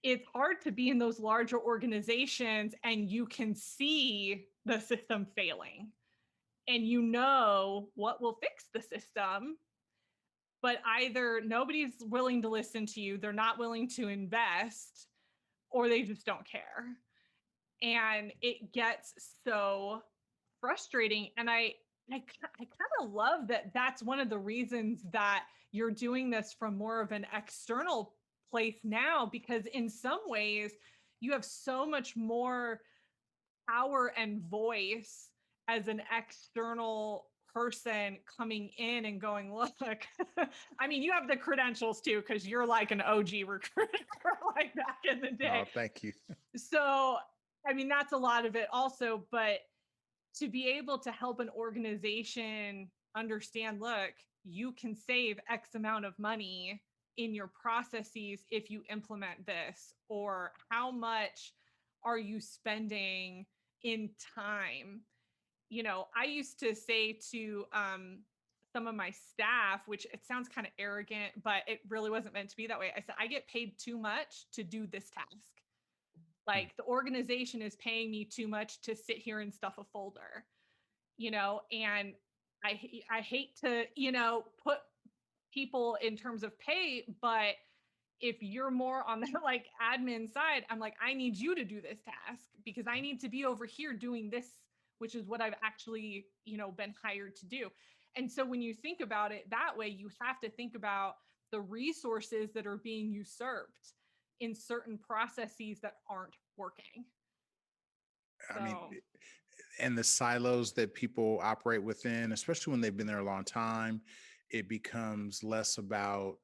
it's hard to be in those larger organizations and you can see the system failing and you know what will fix the system, but either nobody's willing to listen to you, they're not willing to invest, or they just don't care. And it gets so frustrating. And I kind of love that that's one of the reasons that you're doing this from more of an external place now, because in some ways you have so much more power and voice as an external person coming in and going, look, I mean, you have the credentials too, because you're like an OG recruiter, like back in the day. Oh, thank you. So, I mean, that's a lot of it also, but to be able to help an organization understand, look, you can save X amount of money in your processes if you implement this, or how much are you spending in time? I used to say to some of my staff, which it sounds kind of arrogant, but it really wasn't meant to be that way. I said, I get paid too much to do this task. Mm. Like the organization is paying me too much to sit here and stuff a folder, and I hate to, put people in terms of pay, but if you're more on the like admin side, I'm like, I need you to do this task because I need to be over here doing this, which is what I've actually, been hired to do. And so when you think about it that way, you have to think about the resources that are being usurped in certain processes that aren't working. I mean, So, and the silos that people operate within, especially when they've been there a long time, it becomes less about,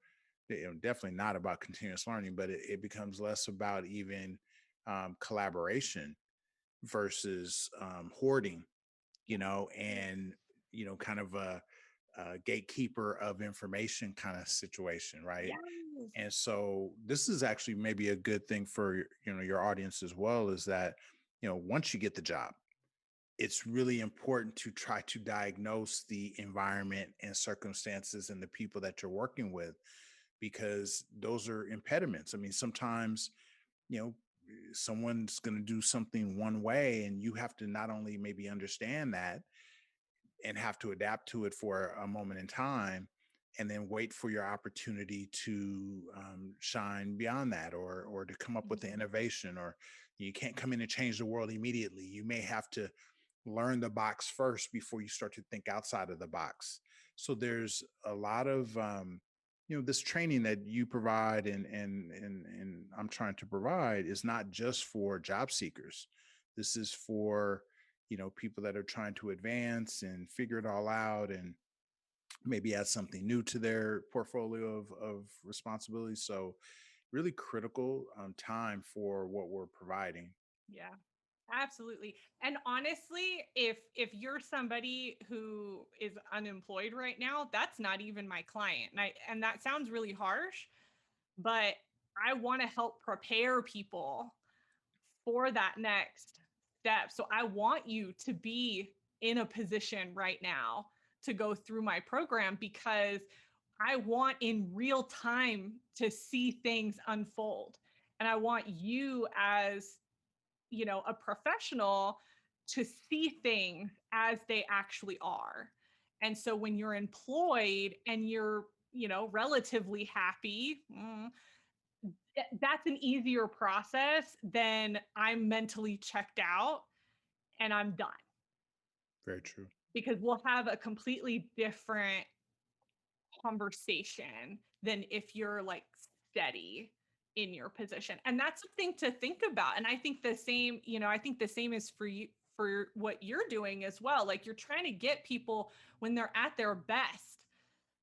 definitely not about continuous learning, but it becomes less about even collaboration versus hoarding, yeah. and, kind of a gatekeeper of information kind of situation, right? Yes. And so this is actually maybe a good thing for your audience as well, is that once you get the job, it's really important to try to diagnose the environment and circumstances and the people that you're working with, because those are impediments. I mean, sometimes, you know, someone's going to do something one way, and you have to not only maybe understand that and have to adapt to it for a moment in time, and then wait for your opportunity to shine beyond that, or to come up with the Mhm. innovation. Or you can't come in and change the world immediately. You may have to learn the box first before you start to think outside of the box. So there's a lot of this training that you provide and I'm trying to provide is not just for job seekers. This is for people that are trying to advance and figure it all out and maybe add something new to their portfolio of responsibilities. So really critical time for what we're providing. Yeah. Absolutely. And honestly, if you're somebody who is unemployed right now, that's not even my client. And that sounds really harsh, but I want to help prepare people for that next step. So I want you to be in a position right now to go through my program because I want in real time to see things unfold. And I want you as, a professional to see things as they actually are. And so when you're employed and you're, relatively happy, that's an easier process than I'm mentally checked out and I'm done, Very true. because we'll have a completely different conversation than if you're like steady in your position. And that's something to think about. And I think the same, I think the same is for you for what you're doing as well. Like you're trying to get people when they're at their best,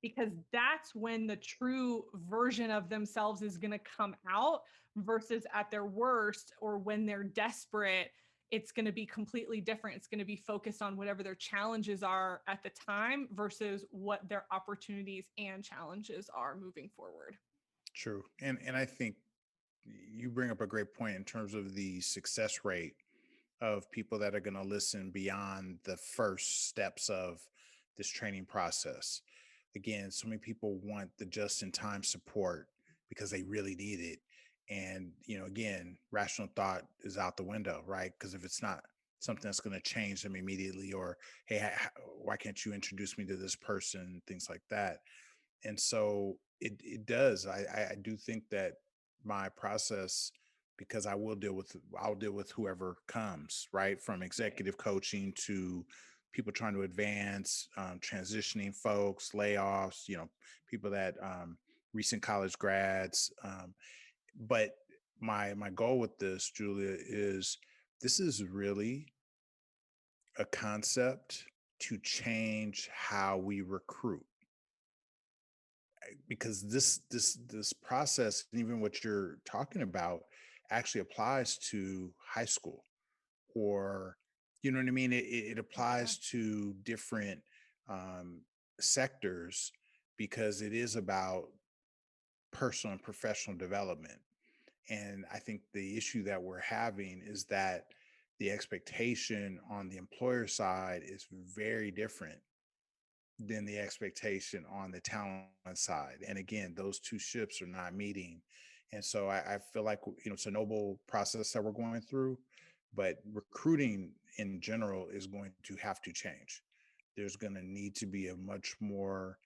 because that's when the true version of themselves is going to come out versus at their worst or when they're desperate. It's going to be completely different. It's going to be focused on whatever their challenges are at the time versus what their opportunities and challenges are moving forward. True. And I think you bring up a great point in terms of the success rate of people that are going to listen beyond the first steps of this training process. Again, so many people want the just in time support because they really need it. And, again, rational thought is out the window, right? Because if it's not something that's going to change them immediately, or, hey, why can't you introduce me to this person? Things like that. And so it does. I do think that my process, because I'll deal with whoever comes, right? From Right. executive coaching to people trying to advance, transitioning folks, layoffs, people that recent college grads. But my goal with this, Julia, is this is really a concept to change how we recruit, because this process and even what you're talking about actually applies to high school, or you know what I mean, it Yeah. applies to different um sectors, because it is about personal and professional development. And I think the issue that we're having is that the expectation on the employer side is very different than the expectation on the talent side. And again, those two ships are not meeting. And so I feel like, it's a noble process that we're going through, but recruiting in general is going to have to change. There's going to need to be a much more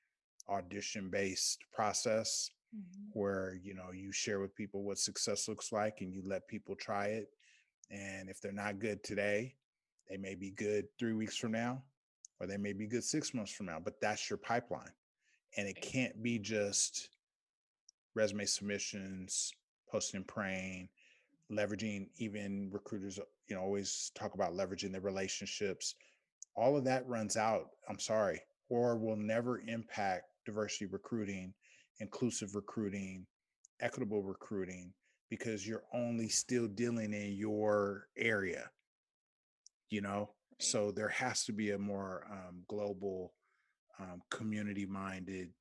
audition based process Mhm. where, you share with people what success looks like and you let people try it. And if they're not good today, they may be good 3 weeks from now, or they may be good 6 months from now, but that's your pipeline. And it Right. can't be just resume submissions, posting and praying, leveraging. Even recruiters, always talk about leveraging their relationships. All of that runs out, I'm sorry, or will never impact diversity recruiting, inclusive recruiting, equitable recruiting, because you're only still dealing in your area, you know? Right. So there has to be a more global, community minded,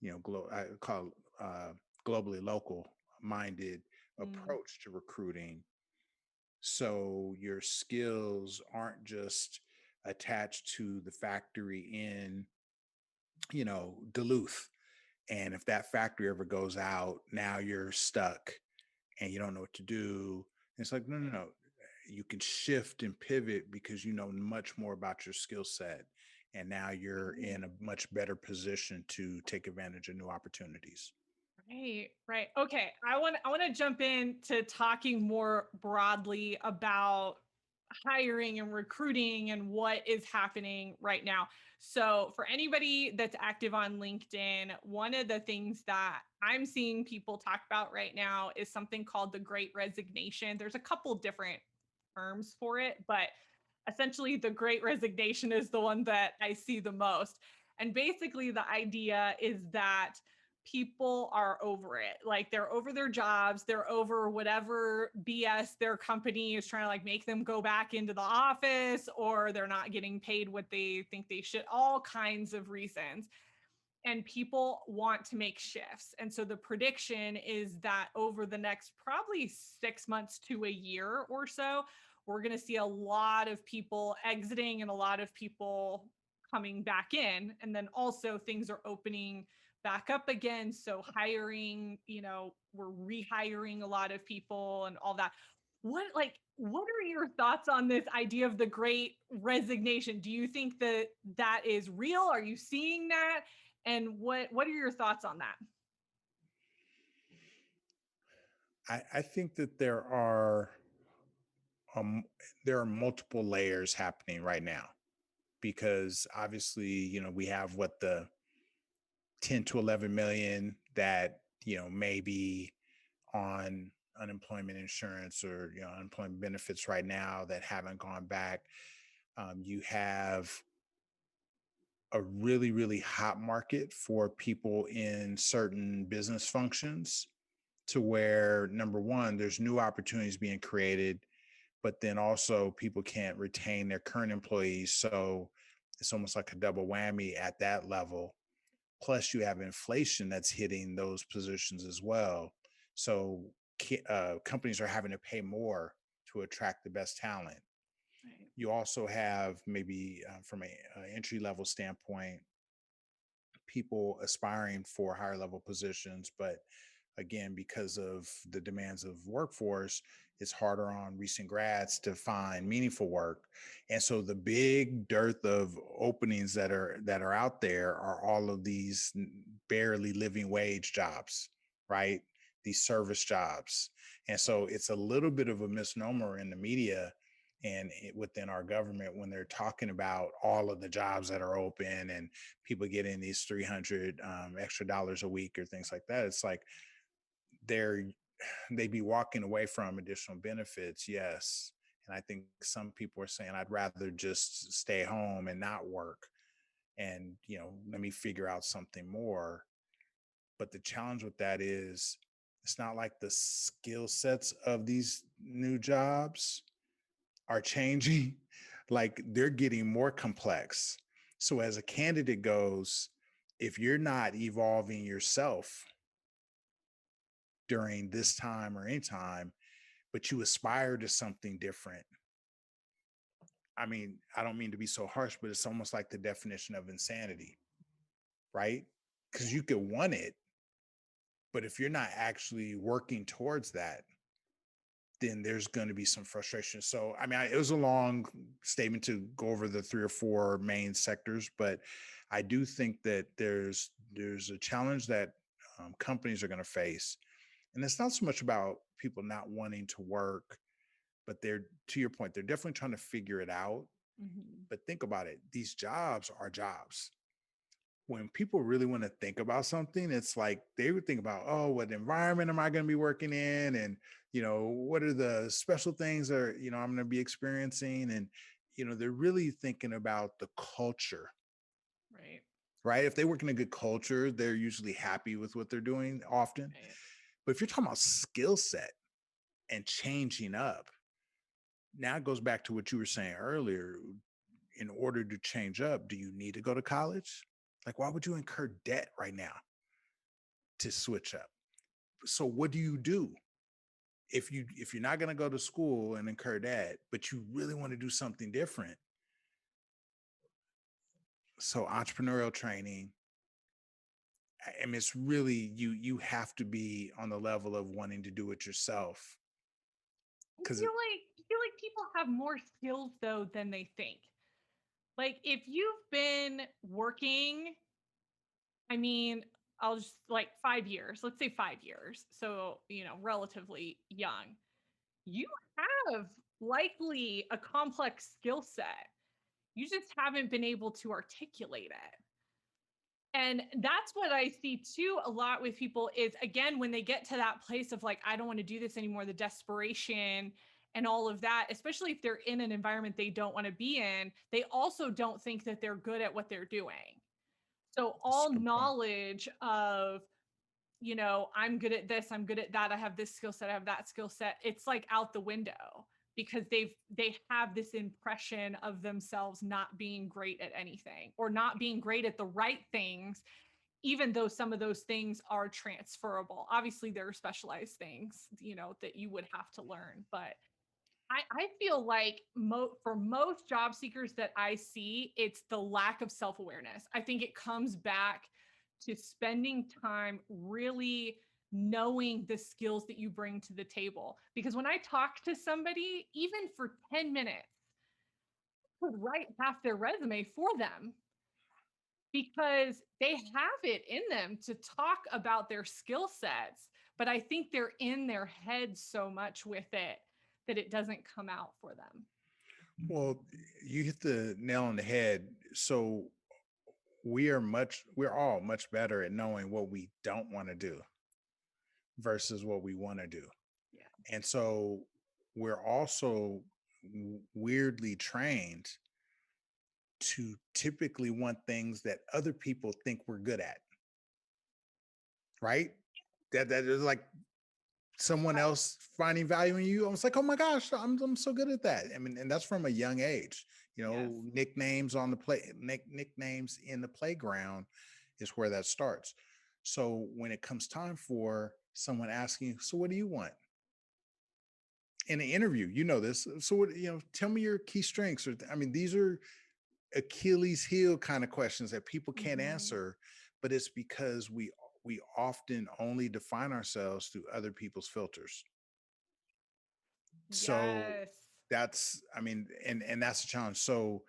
I call it, globally local minded Mm. approach to recruiting. So your skills aren't just attached to the factory in, Duluth. And if that factory ever goes out, now you're stuck and you don't know what to do. It's like, no, no, Right. no. You can shift and pivot because you know much more about your skill set. And now you're Right. in a much better position to take advantage of new opportunities. Right, right. Okay, I want to jump in to talking more broadly about hiring and recruiting and what is happening right now. So, for anybody that's active on LinkedIn, one of the things that I'm seeing people talk about right now is something called the Great Resignation. There's a couple different terms for it, but essentially, the Great Resignation is the one that I see the most. And basically, the idea is that people are over it. Like they're over their jobs, they're over whatever BS their company is trying to like make them go back into the office, or they're not getting paid what they think they should, all kinds of reasons. And people want to make shifts. And so the prediction is that over the next probably 6 months to a year or so, we're going to see a lot of people exiting and a lot of people coming back in. And then also things are opening back up again. So hiring, we're rehiring a lot of people and all that. What are your thoughts on this idea of the great resignation? Do you think that that is real? Are you seeing that? And what are your thoughts on that? I think that um, there are multiple layers happening right now because obviously, we have what the 10 to 11 million that, may be on unemployment insurance or, unemployment benefits right now that haven't gone back. You have a really, really hot market for people in certain business functions to where number one, there's new opportunities being created, but then also people can't retain their current employees. So it's almost like a double whammy at that level. Plus, you have inflation that's hitting those positions as well. So companies are having to pay more to attract the best talent. Right. You also have maybe from a entry level standpoint, people aspiring for higher level positions, but again, because of the demands of workforce, it's harder on recent grads to find meaningful work. And so the big dearth of openings that are out there are all of these barely living wage jobs, right? These service jobs. And so it's a little bit of a misnomer in the media and within our government when they're talking about all of the jobs that are open and people getting these 300 extra dollars a week or things like that. It's like they're they be walking away from additional benefits, yes. And I think some people are saying I'd rather just stay home and not work and let me figure out something more. But the challenge with that is it's not like the skill sets of these new jobs are changing. Like they're getting more complex. So as a candidate goes, if you're not evolving yourself during this time or any time, but you aspire to something different. I mean, I don't mean to be so harsh, but it's almost like the definition of insanity, right? Because you could want it, but if you're not actually working towards that, then there's going to be some frustration. So, I mean, it was a long statement to go over the three or four main sectors, but I do think that there's a challenge that companies are going to face, and it's not so much about people not wanting to work, but they're to your point, they're definitely trying to figure it out. Mhm. But think about it, these jobs are jobs. When people really want to think about something, it's like they would think about, oh, what environment am I going to be working in? And, what are the special things that, I'm going to be experiencing? And, they're really thinking about the culture, Right. right? If they work in a good culture, they're usually happy with what they're doing often. Right. But if you're talking about skill set and changing up, now it goes back to what you were saying earlier. In order to change up, do you need to go to college? Like, why would you incur debt right now to switch up? So what do you do if you're not going to go to school and incur debt, but you really want to do something different? So entrepreneurial training, I mean, it's really you have to be on the level of wanting to do it yourself because I feel like people have more skills though than they think. Like if you've been working, I mean, I'll just like 5 years, let's say 5 years. So, relatively young. You have likely a complex skill set. You just haven't been able to articulate it. And that's what I see too a lot with people is, again, when they get to that place of like, I don't want to do this anymore, the desperation and all of that, especially if they're in an environment they don't want to be in, they also don't think that they're good at what they're doing. So That's all a good point. knowledge of, I'm good at this, I'm good at that, I have this skill set, I have that skill set, it's like out the window because they have this impression of themselves not being great at anything or not being great at the right things, even though some of those things are transferable. Obviously there are specialized things, that you would have to learn, but I feel like for most job seekers that I see, it's the lack of self awareness. I think it comes back to spending time really knowing the skills that you bring to the table. Because when I talk to somebody, even for 10 minutes, I could write half their resume for them because they have it in them to talk about their skill sets. But I think they're in their head so much with it that it doesn't come out for them. Well, you hit the nail on the head. So we're all much better at knowing what we don't want to do versus what we want to do. Yeah. And so we're also weirdly trained to typically want things that other people think we're good at, right? That is like someone Right. else finding value in you. I was like, oh my gosh, I'm so good at that. I mean, and that's from a young age. Yes. Nicknames on the nicknames in the playground is where that starts. So when it comes time for someone asking you, so what do you want? In an interview, this. So what, tell me your key strengths. Or I mean, these are Achilles heel kind of questions that people can't Mhm. answer, but it's because we often only define ourselves through other people's filters. So Yes. that's, I mean, and that's a challenge. So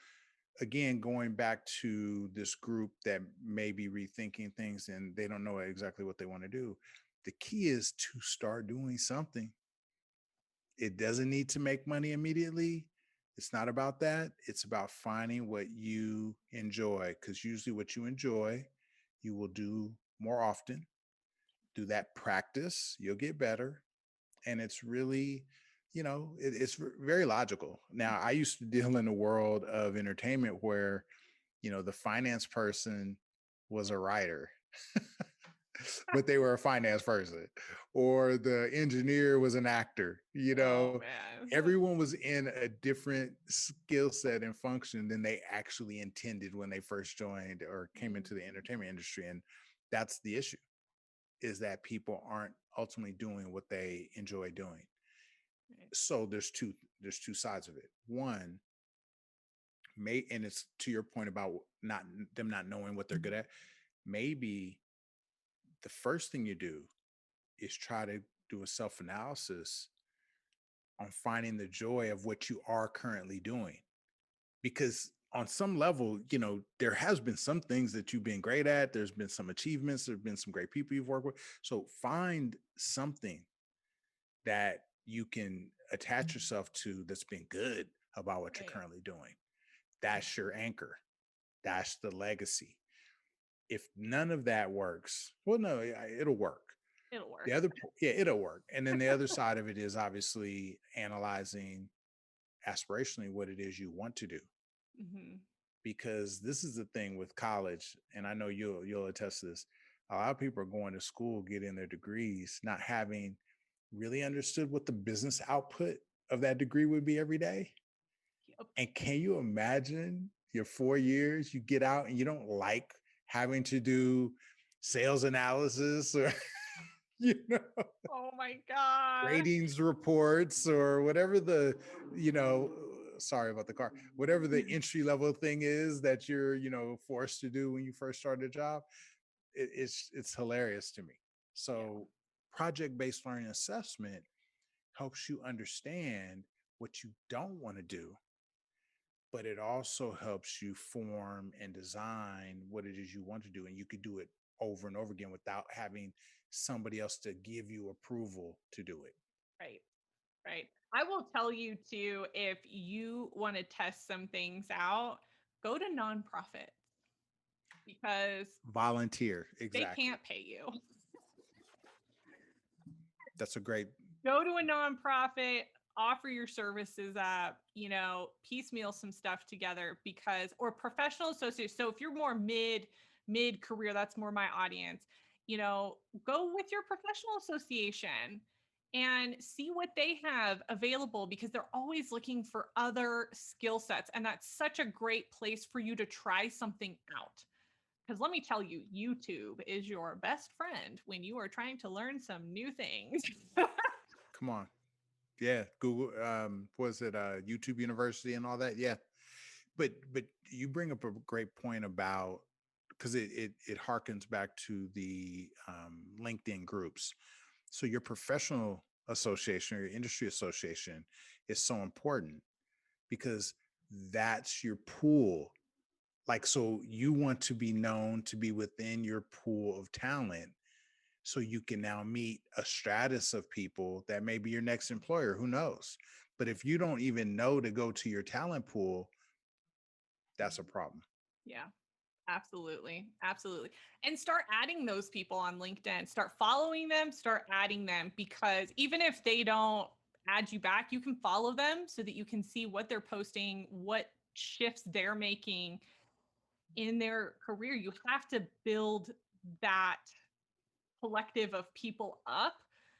again, going back to this group that may be rethinking things and they don't know exactly what they want to do, the key is to start doing something. It doesn't need to make money immediately. It's not about that. It's about finding what you enjoy, because usually what you enjoy, you will do more often. Do that practice, you'll get better. And it's really, it's very logical. Now, I used to deal in the world of entertainment where, the finance person was a writer, but they were a finance person, or the engineer was an actor. Oh man. Everyone was in a different skill set and function than they actually intended when they first joined or came into the Mhm. entertainment industry. And that's the issue, is that people aren't ultimately doing what they enjoy doing. Right. So there's two sides of it. One, and it's to your point about not knowing what they're good at. Maybe the first thing you do is try to do a self-analysis on finding the joy of what you are currently doing. Because on some level, there has been some things that you've been great at. There's been some achievements. There's been some great people you've worked with. So find something that you can attach yourself to that's been good about what you're Right. currently doing. That's your anchor. That's the legacy. If none of that works, well, no, it'll work. It'll work. The other, yeah, it'll work. And then the other side of it is obviously analyzing aspirationally what it is you want to do, Mhm. because this is the thing with college, and I know you'll attest to this. A lot of people are going to school, getting their degrees, not having really understood what the business output of that degree would be every day. Yep. And can you imagine your 4 years, you get out and you don't like having to do sales analysis or you know Oh my gosh. ratings reports or whatever the you know sorry about the car, whatever the entry level thing is that you're forced to do when you first start a job. It's hilarious to me. Yeah. So project based learning assessment helps you understand what you don't want to do, but it also helps you form and design what it is you want to do, and you could do it over and over again without having somebody else to give you approval to do it. Right. Right. I will tell you too, if you want to test some things out, go to nonprofits because Volunteer. they Exactly. can't pay you. That's a great, Go to a nonprofit, offer your services up, piecemeal some stuff together because, or professional associates. So if you're more mid career, that's more my audience, go with your professional association and see what they have available because they're always looking for other skill sets. And that's such a great place for you to try something out. Because let me tell you, YouTube is your best friend when you are trying to learn some new things. come on. Yeah. Google, was it YouTube University and all that? Yeah. But you bring up a great point about, because it harkens back to the LinkedIn groups. So your professional association or your industry association is so important because that's your pool. Like, so you want to be known to be within your pool of talent so you can now meet a stratus of people that may be your next employer. Who knows? But if you don't even know to go to your talent pool, that's a problem. Yeah, absolutely. Absolutely. And start adding those people on LinkedIn. Start following them, start adding them because even if they don't add you back, you can follow them so that you can see what they're posting, what shifts they're making in their career. You have to build that collective of people up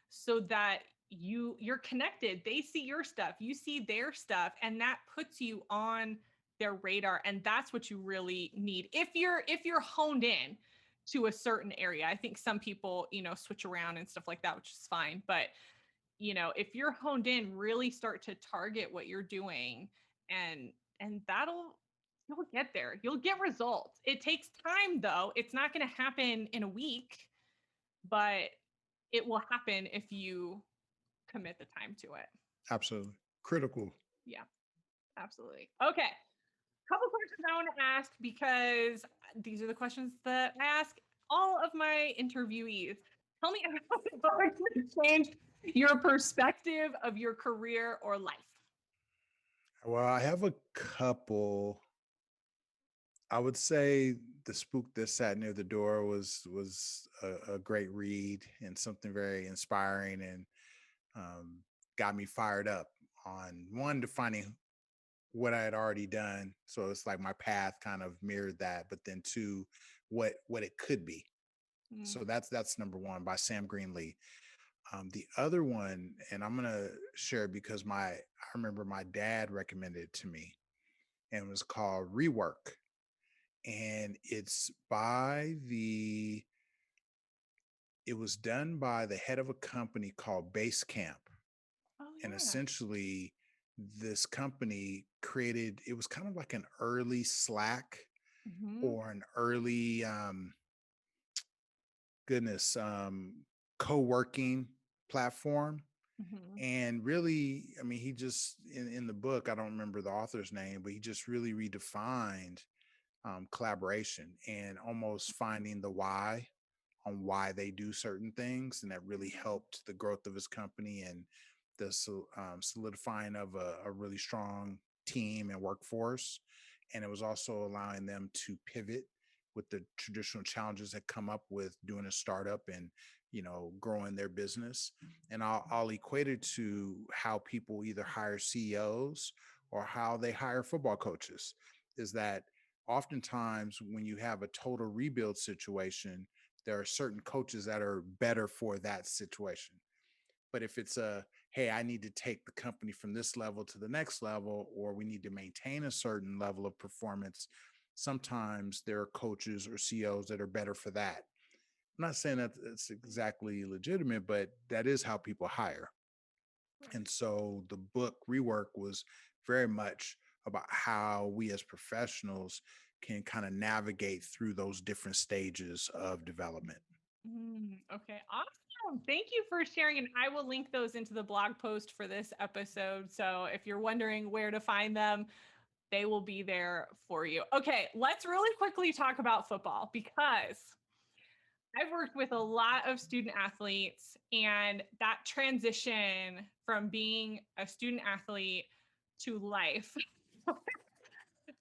so that you're connected. They see your stuff, you see their stuff, and that puts you on their radar. And that's what you really need if you're honed in to a certain area. I think some people switch around and stuff like that, which is fine. But if you're honed in, really start to target what you're doing, and that'll you'll get there. You'll get results. It takes time though. It's not going to happen in a week, but it will happen if you commit the time to it. Absolutely. Critical. Yeah, absolutely. Okay. Couple questions I want to ask because these are the questions that I ask all of my interviewees. Tell me how the book changed your perspective of your career or life. Well, I have a couple. I would say The Spook That Sat Near the Door was a great read and something very inspiring, and um, got me fired up on one, defining what I had already done. So it's like my path kind of mirrored that, but then two, what it could be. Mm. So that's number one, by Sam Greenlee. The other one, and I'm gonna share it because I remember my dad recommended it to me, and it was called Rework, and it was done by the head of a company called Basecamp. Oh And yeah. essentially, this company created, it was kind of like an early Slack Hmm. or an early goodness co-working platform. Hmm. And really, I mean, he just in the book, I don't remember the author's name, but he just really redefined collaboration and almost finding the why on why they do certain things, and that really helped the growth of his company and the solidifying of a really strong team and workforce. And it was also allowing them to pivot with the traditional challenges that come up with doing a startup and growing their business. And I'll equate it to how people either hire CEOs or how they hire football coaches. Is that oftentimes when you have a total rebuild situation, there are certain coaches that are better for that situation. But if it's hey, I need to take the company from this level to the next level, or we need to maintain a certain level of performance, sometimes there are coaches or CEOs that are better for that. I'm not saying that it's exactly legitimate, but that is how people hire. And so the book Rework was very much about how we as professionals can kind of navigate through those different stages of development. Okay, awesome. Thank you for sharing. And I will link those into the blog post for this episode. So if you're wondering where to find them, they will be there for you. Okay, let's really quickly talk about football because I've worked with a lot of student athletes, and that transition from being a student athlete to life,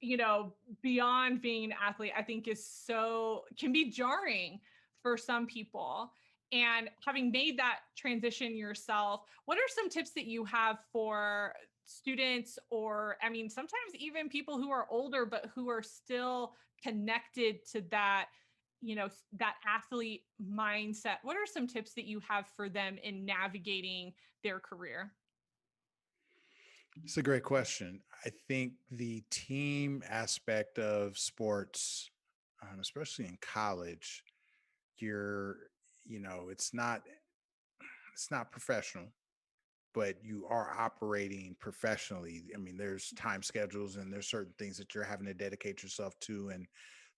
you know, beyond being an athlete, I think is so can be jarring for some people. And having made that transition yourself, what are some tips that you have for students, or I mean, sometimes even people who are older, but who are still connected to that, that athlete mindset? What are some tips that you have for them in navigating their career? It's a great question. I think the team aspect of sports, especially in college, you're, it's not professional, but you are operating professionally. I mean, there's time schedules and there's certain things that you're having to dedicate yourself to, and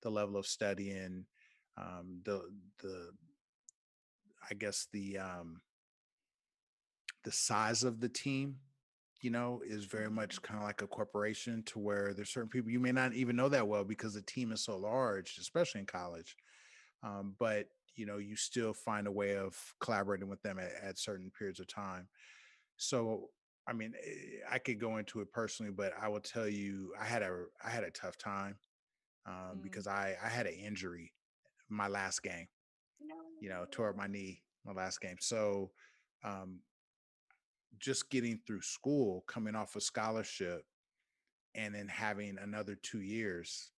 the level of study and the I guess the size of the team, is very much kind of like a corporation, to where there's certain people you may not even know that well because the team is so large, especially in college. But you still find a way of collaborating with them at certain periods of time. So, I mean, I could go into it personally, but I will tell you, I had a tough time, Mm. because I had an injury my last game. Tore up my knee my last game. So, um, just getting through school, coming off a scholarship, and then having another 2 years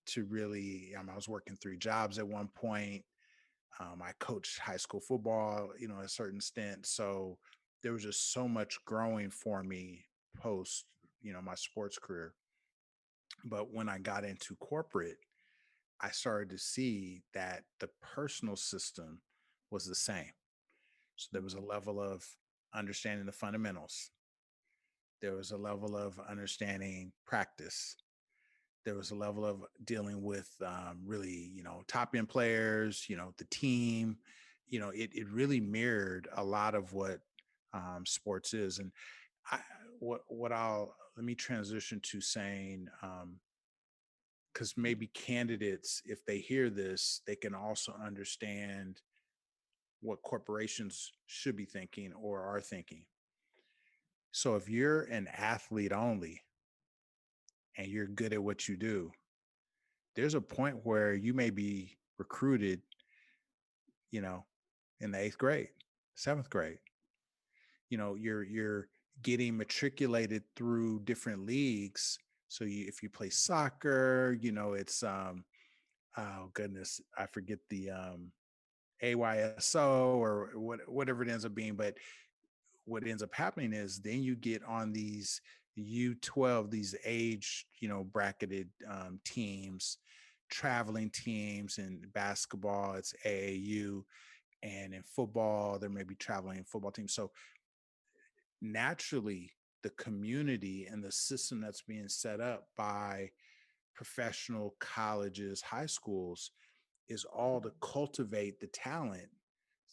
to really, I was working 3 jobs at one point. I coached high school football, a certain stint. So there was just so much growing for me post, my sports career. But when I got into corporate, I started to see that the personal system was the same. So there was a Mm. level of understanding the fundamentals. There was a level of understanding practice. There was a level of dealing with, really, top end players, the team. It really mirrored a lot of what, sports is. And I, what I'll let me transition to saying, because maybe candidates, if they hear this, they can also understand what corporations should be thinking or are thinking. So if you're an athlete only and you're good at what you do, there's a point where you may be recruited, you know, in the 8th grade, 7th grade. You're getting matriculated through different leagues. So if you play soccer, it's oh goodness, I forget the AYSO or whatever it ends up being. But what ends up happening is then you get on these U12, these age, bracketed, teams, traveling teams. In basketball, it's AAU, and in football, there may be traveling football teams. So naturally, the community and the system that's being set up by professional colleges, high schools, is all to cultivate the talent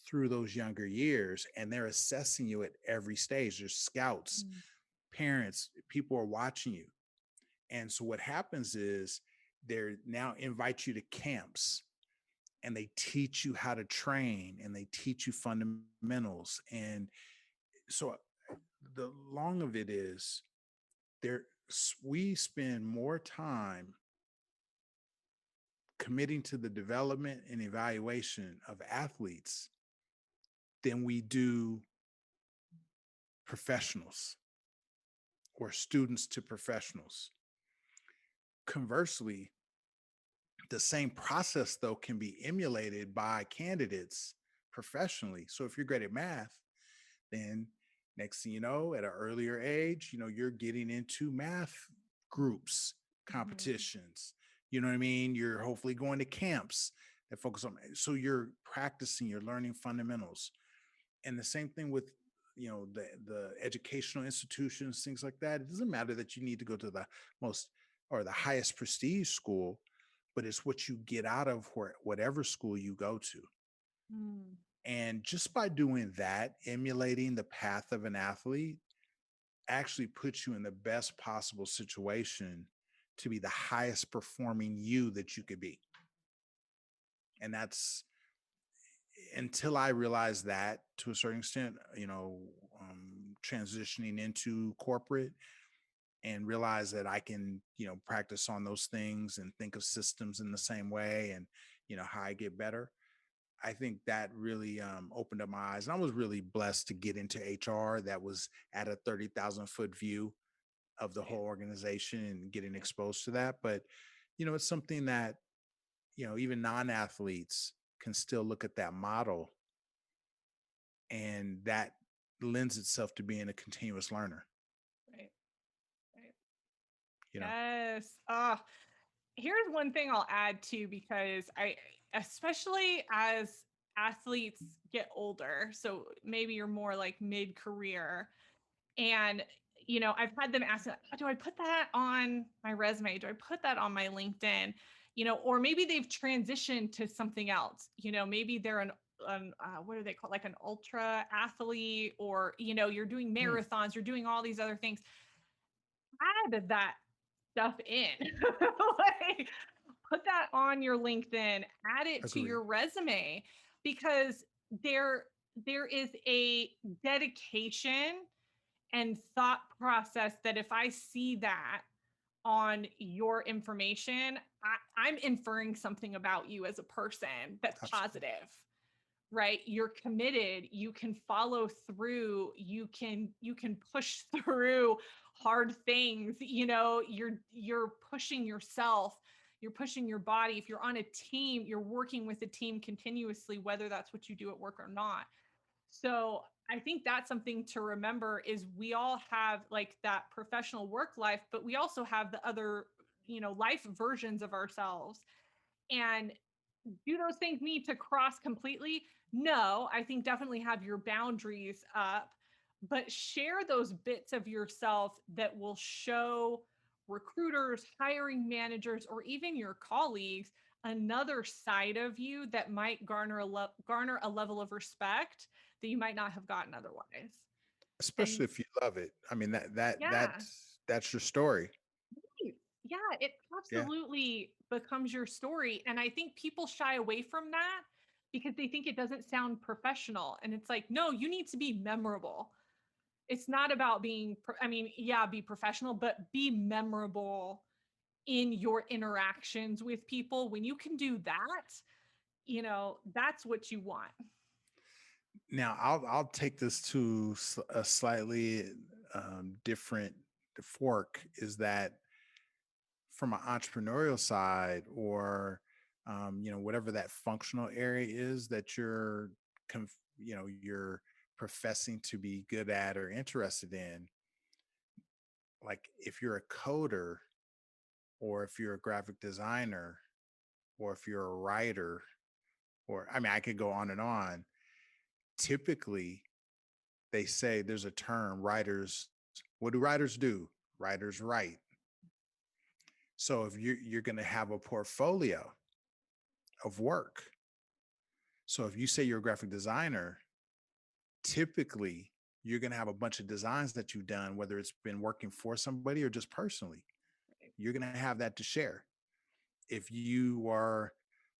through those younger years. And they're assessing you at every stage. There's scouts, Mm. parents, people are watching you. And so what happens is they now invite you to camps, and they teach you how to train, and they teach you fundamentals. And so the long of it is, there we spend more time committing to the development and evaluation of athletes than we do professionals or students to professionals. Conversely, the same process, though, can be emulated by candidates professionally. So if you're great at math, then next thing you know, at an earlier age, you're getting into math groups, Mhm. competitions. You know what I mean? You're hopefully going to camps that focus on, so you're practicing, you're learning fundamentals. And the same thing with, the educational institutions, things like that. It doesn't matter that you need to go to the most or the highest prestige school, but it's what you get out of whatever school you go to. Mm. And just by doing that, emulating the path of an athlete actually puts you in the best possible situation to be the highest performing you that you could be. And until I realized that to a certain extent, transitioning into corporate and realize that I can, practice on those things and think of systems in the same way and, how I get better. I think that really opened up my eyes. And I was really blessed to get into HR that was at a 30,000-foot view of the Right. whole organization and getting Yeah. exposed to that. But, it's something that, even non athletes can still look at that model, and that lends itself to being a continuous learner, Right. Right. you know? Yes. Here's one thing I'll add too, because especially as athletes get older, so maybe you're more like mid career, and I've had them ask, do I put that on my resume? Do I put that on my LinkedIn? Or maybe they've transitioned to something else. Maybe they're an what do they call, like an ultra athlete, or you're doing Hmm, marathons, you're doing all these other things. Add that stuff in. Like, put that on your LinkedIn, add it to agree. your resume, because there there is a dedication and thought process that if I see that on your information, I'm inferring something about you as a person that's Absolutely. positive, right? You're committed, you can follow through, you can push through hard things, you're pushing yourself, you're pushing your body. If you're on a team, you're working with a team continuously, whether that's what you do at work or not. So I think that's something to remember, is we all have like that professional work life, but we also have the other, life versions of ourselves. And do those things need to cross completely? No, I think definitely have your boundaries up, but share those bits of yourself that will show recruiters, hiring managers, or even your colleagues another side of you that might garner a level of respect that you might not have gotten otherwise. And Especially if you love it. I mean, yeah, that's your story. right. Yeah, it Yeah. absolutely becomes your story. And I think people shy away from that because they think it doesn't sound professional. And it's like, no, you need to be memorable. It's not about being, I mean, yeah, be professional, but be memorable in your interactions with people. When you can do that, that's what you want. Now, I'll take this to a slightly different fork. Is that from an entrepreneurial side, or whatever that functional area is that you're professing to be good at or interested in. Like if you're a coder, or if you're a graphic designer, or if you're a writer, or I mean, I could go on and on. Typically, they say there's a term, writers. What do writers do? Writers write. So if you're going to have a portfolio of work, so if you say you're a graphic designer, typically you're going to have a bunch of designs that you've done, whether it's been working for somebody or just personally. You're going to have that to share. If you are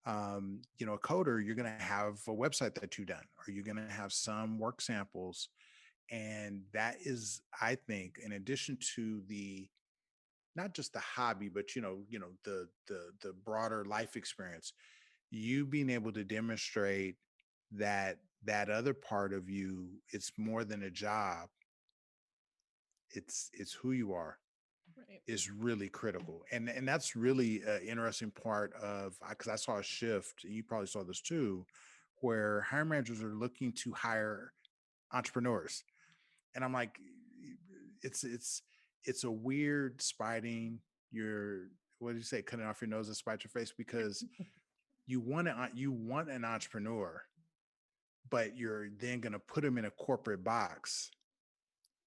a coder, you're going to have a website that you've done, or you're going to have some work samples. And that is, I think, in addition to the not just the hobby, but the broader life experience, you being able to demonstrate that that other part of you, it's more than a job, it's who you are, Right. is really critical. And that's really an interesting part of, because I saw a shift, and you probably saw this too, where hiring managers are looking to hire entrepreneurs. And I'm like, it's a weird spiting your, what do you say, cutting off your nose and spite your face, because you want an entrepreneur, but you're then going to put them in a corporate box,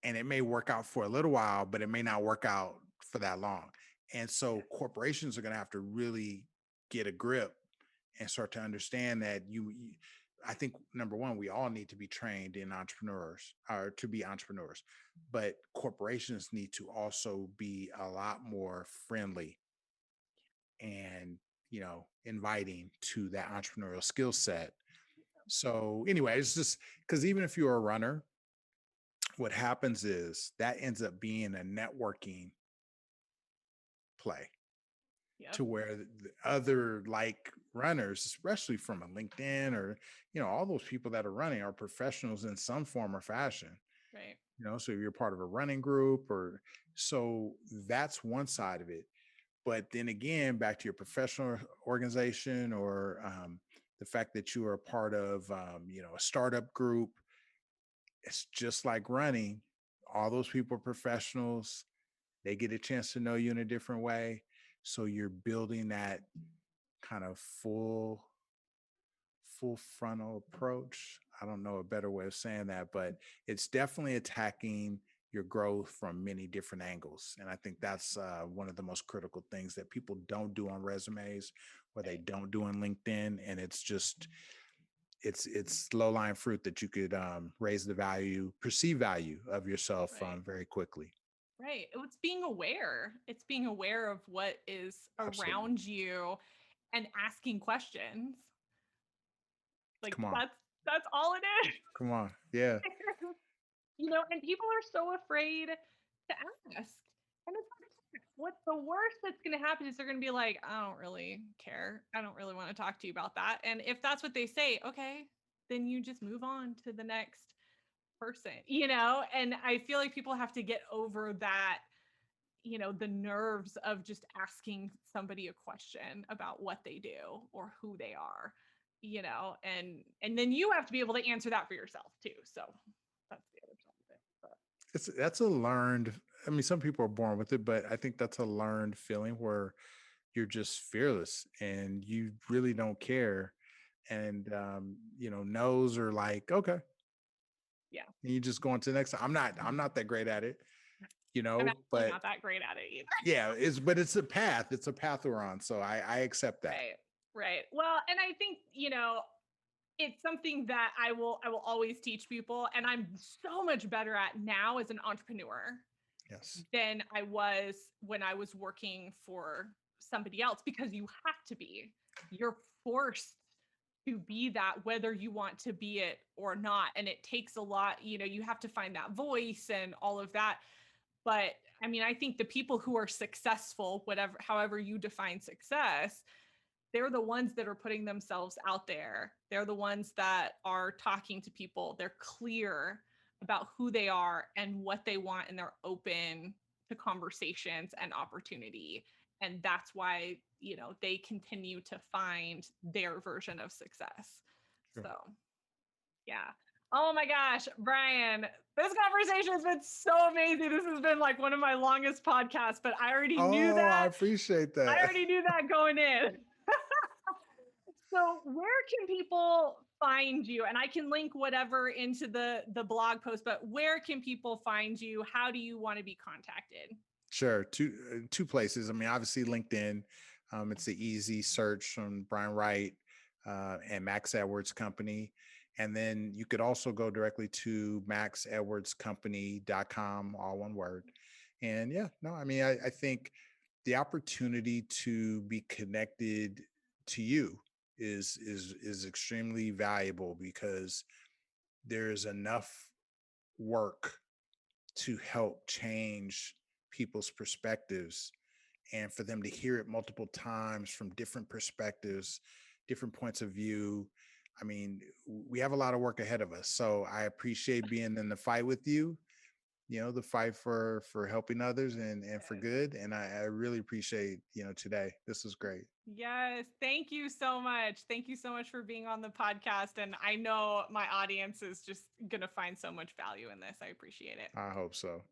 and it may work out for a little while, but it may not work out for that long. And so corporations are going to have to really get a grip and start to understand that I think number one, we all need to be trained in entrepreneurs, or to be entrepreneurs, but corporations need to also be a lot more friendly and inviting to that entrepreneurial skill set, So anyway, it's just because even if you're a runner, what happens is that ends up being a networking play Yep. to where the other like runners, especially from a LinkedIn or, all those people that are running are professionals in some form or fashion. Right. So if you're part of a running group or so that's one side of it. But then again, back to your professional organization or the fact that you are a part of, a startup group, it's just like running. All those people are professionals. They get a chance to know you in a different way. So you're building that kind of full frontal approach. I don't know a better way of saying that, but it's definitely attacking your growth from many different angles. And I think that's one of the most critical things that people don't do on resumes or they Right. don't do on LinkedIn. And it's just, it's low lying fruit that you could raise the value, perceive value of yourself Right. very quickly. Right. It's being aware. It's being aware of what is Absolutely. around you and asking questions. Like Come on. that's all it is. Come on. Yeah. And people are so afraid to ask. And it's like, what's the worst that's going to happen is they're going to be like, I don't really care. I don't really want to talk to you about that. And if that's what they say, okay, then you just move on to the next person. And I feel like people have to get over that, the nerves of just asking somebody a question about what they do or who they are, and then you have to be able to answer that for yourself too. So that's the other side of it. But That's a learned, I mean, some people are born with it, but I think that's a learned feeling where you're just fearless and you really don't care. And no's are like, okay. yeah, And you just go on to the next. I'm not that great at it, I'm actually but not that great at it either. yeah, it's a path. It's a path we're on. So I accept that. Right. Right. Well, and I think, it's something that I will always teach people, and I'm so much better at now as an entrepreneur Yes. than I was when I was working for somebody else, because you have to be. You're forced to be that whether you want to be it or not. And it takes a lot, you have to find that voice and all of that. But I mean, I think the people who are successful, whatever, however you define success, they're the ones that are putting themselves out there. They're the ones that are talking to people. They're clear about who they are and what they want, and they're open to conversations and opportunity. And that's why, they continue to find their version of success. Sure. So, yeah. Oh my gosh, Brian, this conversation has been so amazing. This has been like one of my longest podcasts, but I already knew Oh, I that. appreciate I that. already knew that going in. So where can people find you? And I can link whatever into the blog post, but where can people find you? How do you want to be contacted? Sure. Two places. I mean, obviously LinkedIn. It's the easy search on Brian Wright and Max Edwards Company. And then you could also go directly to maxedwardscompany.com, all one word. And yeah, no, I mean, I think the opportunity to be connected to you is extremely valuable because there's enough work to help change people's perspectives and for them to hear it multiple times from different perspectives, different points of view. I mean, we have a lot of work ahead of us. So I appreciate being in the fight with you, the fight for helping others and for Yes. good. And I really appreciate, today. This was great. Yes. Thank you so much. Thank you so much for being on the podcast. And I know my audience is just going to find so much value in this. I appreciate it. I hope so.